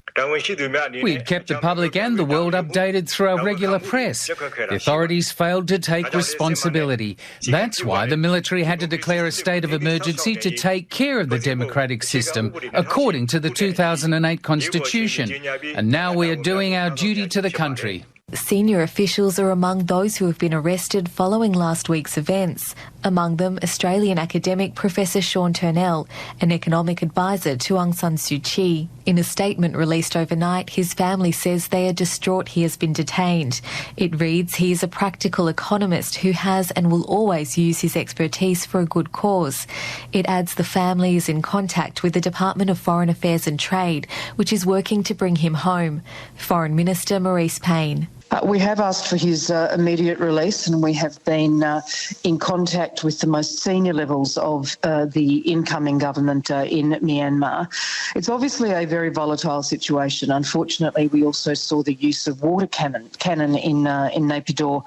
[SPEAKER 14] We'd kept the public and the world updated through our regular press. The authorities failed to take responsibility. That's why the military had to declare a state of emergency to take care of the democratic system, according to the 2008 Constitution. And now we are doing our duty to the country.
[SPEAKER 12] Senior officials are among those who have been arrested following last week's events. Among them, Australian academic Professor Sean Turnell, an economic advisor to Aung San Suu Kyi. In a statement released overnight, his family says they are distraught he has been detained. It reads he is a practical economist who has and will always use his expertise for a good cause. It adds the family is in contact with the Department of Foreign Affairs and Trade, which is working to bring him home. Foreign Minister Maurice Payne.
[SPEAKER 15] We have asked for his immediate release, and we have been in contact with the most senior levels of the incoming government in Myanmar. It's obviously a very volatile situation. Unfortunately, we also saw the use of water cannon in Naypyidaw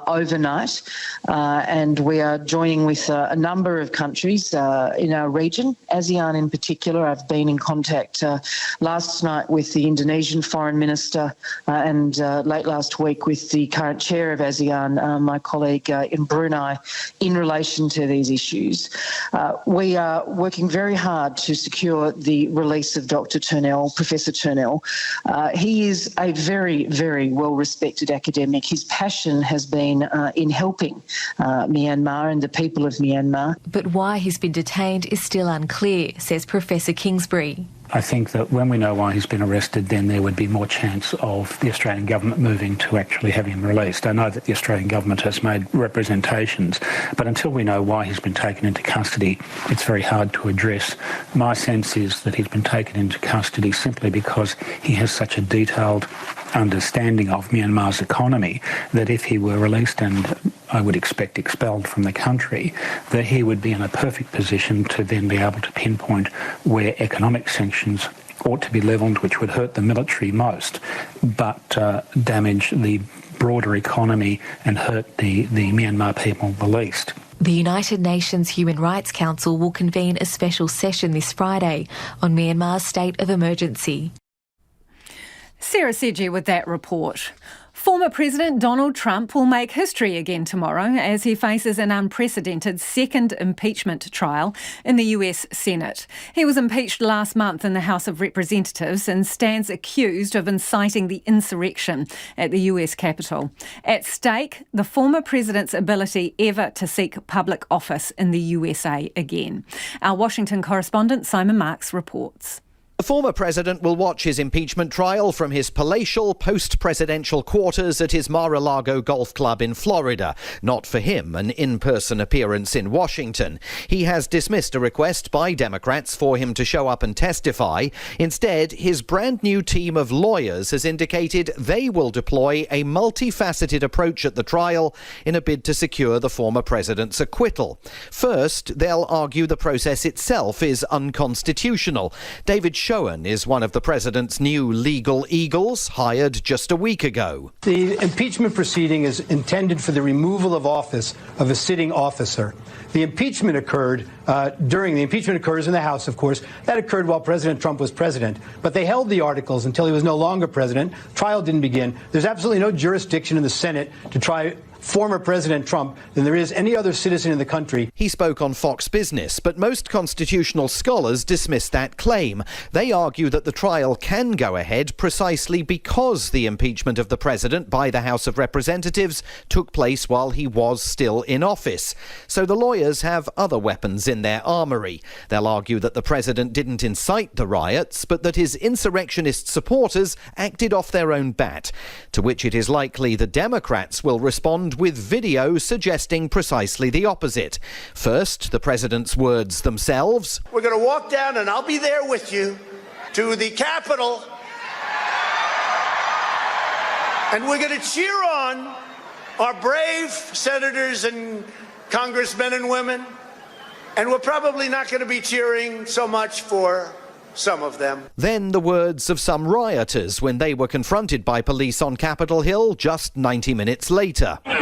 [SPEAKER 15] overnight, and we are joining with a number of countries in our region, ASEAN in particular. I've been in contact last night with the Indonesian Foreign Minister and late last last week with the current chair of ASEAN, my colleague in Brunei, in relation to these issues. We are working very hard to secure the release of Dr. Turnell, Professor Turnell. He is a very, very well-respected academic. His passion has been in helping Myanmar and the people of Myanmar.
[SPEAKER 12] But why he's been detained is still unclear, says Professor Kingsbury.
[SPEAKER 13] I think that when we know why he's been arrested, then there would be more chance of the Australian government moving to actually have him released. I know that the Australian government has made representations, but until we know why he's been taken into custody, it's very hard to address. My sense is that he's been taken into custody simply because he has such a detailed understanding of Myanmar's economy that if he were released and I would expect expelled from the country, that he would be in a perfect position to then be able to pinpoint where economic sanctions ought to be levelled, which would hurt the military most, but damage the broader economy and hurt the Myanmar people the least.
[SPEAKER 12] The United Nations Human Rights Council will convene a special session this Friday on Myanmar's state of emergency.
[SPEAKER 1] Sarah Sedgey with that report. Former President Donald Trump will make history again tomorrow as he faces an unprecedented second impeachment trial in the US Senate. He was impeached last month in the House of Representatives and stands accused of inciting the insurrection at the US Capitol. At stake, the former president's ability ever to seek public office in the USA again. Our Washington correspondent Simon Marks reports.
[SPEAKER 3] The former president will watch his impeachment trial from his palatial post-presidential quarters at his Mar-a-Lago golf club in Florida. Not for him an in-person appearance in Washington. He has dismissed a request by Democrats for him to show up and testify. Instead, his brand new team of lawyers has indicated they will deploy a multifaceted approach at the trial in a bid to secure the former president's acquittal. First, they'll argue the process itself is unconstitutional. David Foran is one of the president's new legal eagles, hired just a week ago.
[SPEAKER 17] The impeachment proceeding is intended for the removal of office of a sitting officer. The impeachment occurs in the House, of course. That occurred while President Trump was president. But they held the articles until he was no longer president. Trial didn't begin. There's absolutely no jurisdiction in the Senate to try former President Trump than there is any other citizen in the country.
[SPEAKER 3] He spoke on Fox Business, but most constitutional scholars dismiss that claim. They argue that the trial can go ahead precisely because the impeachment of the president by the House of Representatives took place while he was still in office. So the lawyers have other weapons in their armoury. They'll argue that the president didn't incite the riots, but that his insurrectionist supporters acted off their own bat, to which it is likely the Democrats will respond with video suggesting precisely the opposite. First, the president's words themselves.
[SPEAKER 18] We're going to walk down, and I'll be there with you, to the Capitol, and we're going to cheer on our brave senators and congressmen and women, and we're probably not going to be cheering so much for some of them.
[SPEAKER 3] Then the words of some rioters when they were confronted by police on Capitol Hill just 90 minutes later.
[SPEAKER 18] We were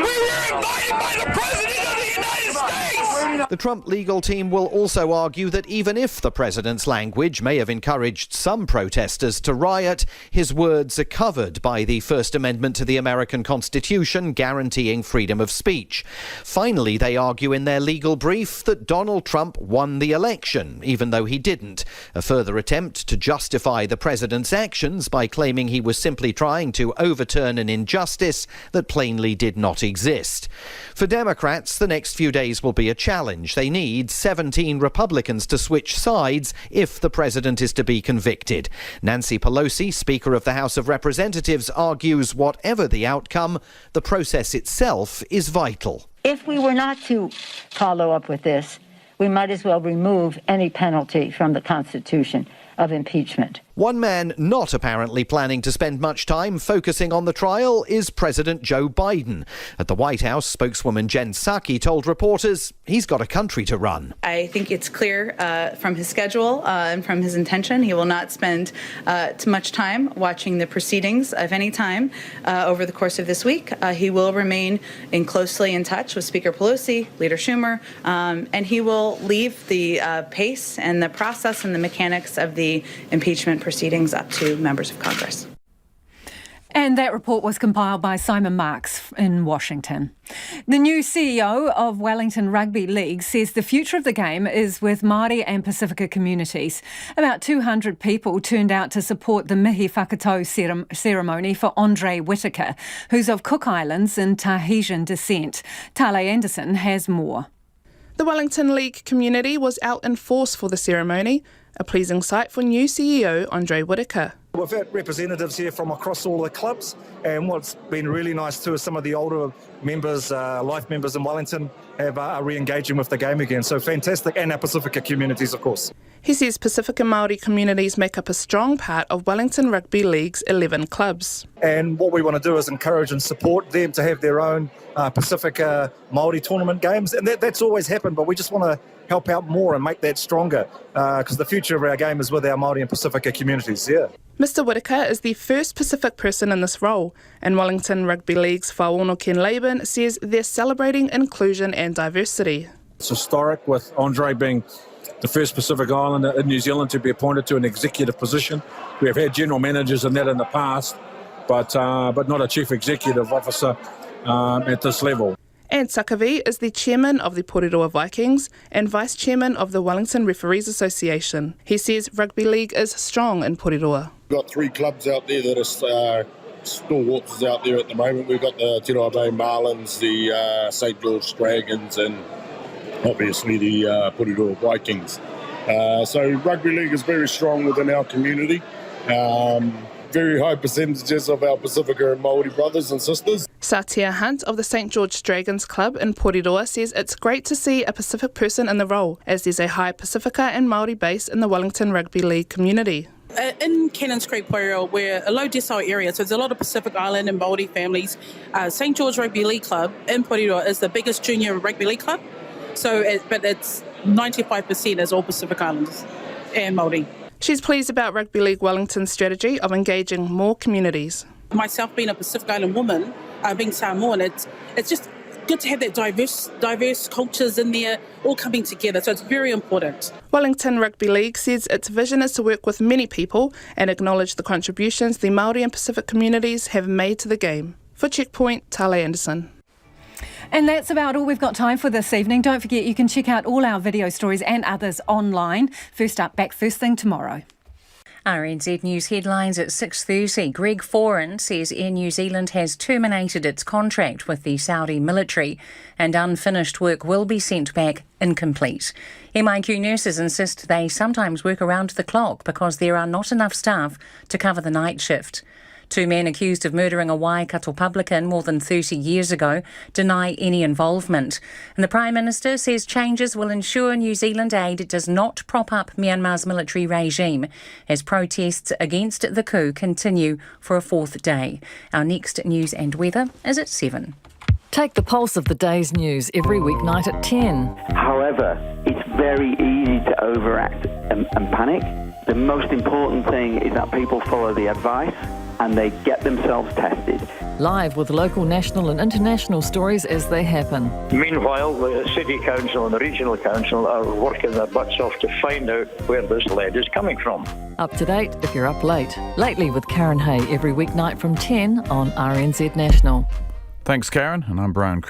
[SPEAKER 18] invited by the President of the United States!
[SPEAKER 3] The Trump legal team will also argue that even if the president's language may have encouraged some protesters to riot, his words are covered by the First Amendment to the American Constitution guaranteeing freedom of speech. Finally, they argue in their legal brief that Donald Trump won the election, even though he didn't. A further attempt to justify the president's actions by claiming he was simply trying to overturn an injustice that plainly did not exist. For Democrats, the next few days will be a challenge. They need 17 Republicans to switch sides if the president is to be convicted. Nancy Pelosi, Speaker of the House of Representatives, argues whatever the outcome, the process itself is vital.
[SPEAKER 19] If we were not to follow up with this, we might as well remove any penalty from the Constitution of impeachment.
[SPEAKER 3] One man not apparently planning to spend much time focusing on the trial is President Joe Biden. At the White House, spokeswoman Jen Psaki told reporters he's got a country to run.
[SPEAKER 20] I think it's clear from his schedule and from his intention he will not spend too much time watching the proceedings of any time over the course of this week. He will remain closely in touch with Speaker Pelosi, Leader Schumer, and he will leave the pace and the process and the mechanics of the impeachment proceedings up to members of Congress.
[SPEAKER 1] And that report was compiled by Simon Marks in Washington. The new CEO of Wellington Rugby League says the future of the game is with Māori and Pacifica communities. About 200 people turned out to support the Mihi Whakatau ceremony for Andre Whitaker, who's of Cook Islands and Tahitian descent. Tale Anderson has more.
[SPEAKER 2] The Wellington League community was out in force for the ceremony, a pleasing sight for new CEO Andre Whitaker.
[SPEAKER 16] We've had representatives here from across all the clubs, and what's been really nice too is some of the older members, life members in Wellington, are re-engaging with the game again. So fantastic, and our Pacifica communities, of course.
[SPEAKER 2] He says Pacifica Māori communities make up a strong part of Wellington Rugby League's 11 clubs.
[SPEAKER 16] And what we want to do is encourage and support them to have their own Pacifica Māori tournament games, and that's always happened, but we just want to help out more and make that stronger, because the future of our game is with our Māori and Pacifica communities, yeah.
[SPEAKER 2] Mr Whitaker is the first Pacific person in this role, and Wellington Rugby League's Whaono Ken Laban says they're celebrating inclusion and diversity.
[SPEAKER 22] It's historic with Andre being the first Pacific Islander in New Zealand to be appointed to an executive position. We have had general managers in that in the past, but not a chief executive officer at this level.
[SPEAKER 2] And Sakavi is the chairman of the Porirua Vikings and vice chairman of the Wellington Referees Association. He says rugby league is strong in Porirua.
[SPEAKER 23] We've got 3 clubs out there that are stalwarts out there at the moment. We've got the Te Roa Bay Marlins, the St George Dragons, and obviously the Porirua Vikings. So rugby league is very strong within our community. Very high percentages of our Pacifica and Māori brothers and sisters.
[SPEAKER 2] Satia Hunt of the St George Dragons Club in Porirua says it's great to see a Pacific person in the role, as there's a high Pacifica and Māori base in the Wellington Rugby League community.
[SPEAKER 24] In Cannons Creek, Porirua, we're a low decile area, so there's a lot of Pacific Island and Māori families. St George Rugby League Club in Porirua is the biggest junior rugby league club, but it's 95% is all Pacific Islanders and Māori.
[SPEAKER 2] She's pleased about Rugby League Wellington's strategy of engaging more communities.
[SPEAKER 24] Myself being a Pacific Island woman, being Samoan, it's just good to have that diverse cultures in there all coming together, so it's very important.
[SPEAKER 2] Wellington Rugby League says its vision is to work with many people and acknowledge the contributions the Māori and Pacific communities have made to the game. For Checkpoint, Tale Anderson.
[SPEAKER 1] And that's about all we've got time for this evening. Don't forget you can check out all our video stories and others online. First up, back first thing tomorrow.
[SPEAKER 11] RNZ News headlines at 6:30. Greg Foran says Air New Zealand has terminated its contract with the Saudi military and unfinished work will be sent back incomplete. MIQ nurses insist they sometimes work around the clock because there are not enough staff to cover the night shift. 2 men accused of murdering a Waikato publican more than 30 years ago deny any involvement. And the Prime Minister says changes will ensure New Zealand aid does not prop up Myanmar's military regime as protests against the coup continue for a 4th day. Our next news and weather is at 7.
[SPEAKER 26] Take the pulse of the day's news every weeknight at 10.
[SPEAKER 27] However, it's very easy to overact and panic. The most important thing is that people follow the advice and they get themselves tested.
[SPEAKER 26] Live with local, national and international stories as they happen.
[SPEAKER 28] Meanwhile, the City Council and the Regional Council are working their butts off to find out where this lead is coming from.
[SPEAKER 26] Up to date if you're up late. Lately with Karen Hay every weeknight from 10 on RNZ National.
[SPEAKER 8] Thanks, Karen, and I'm Brian Crump.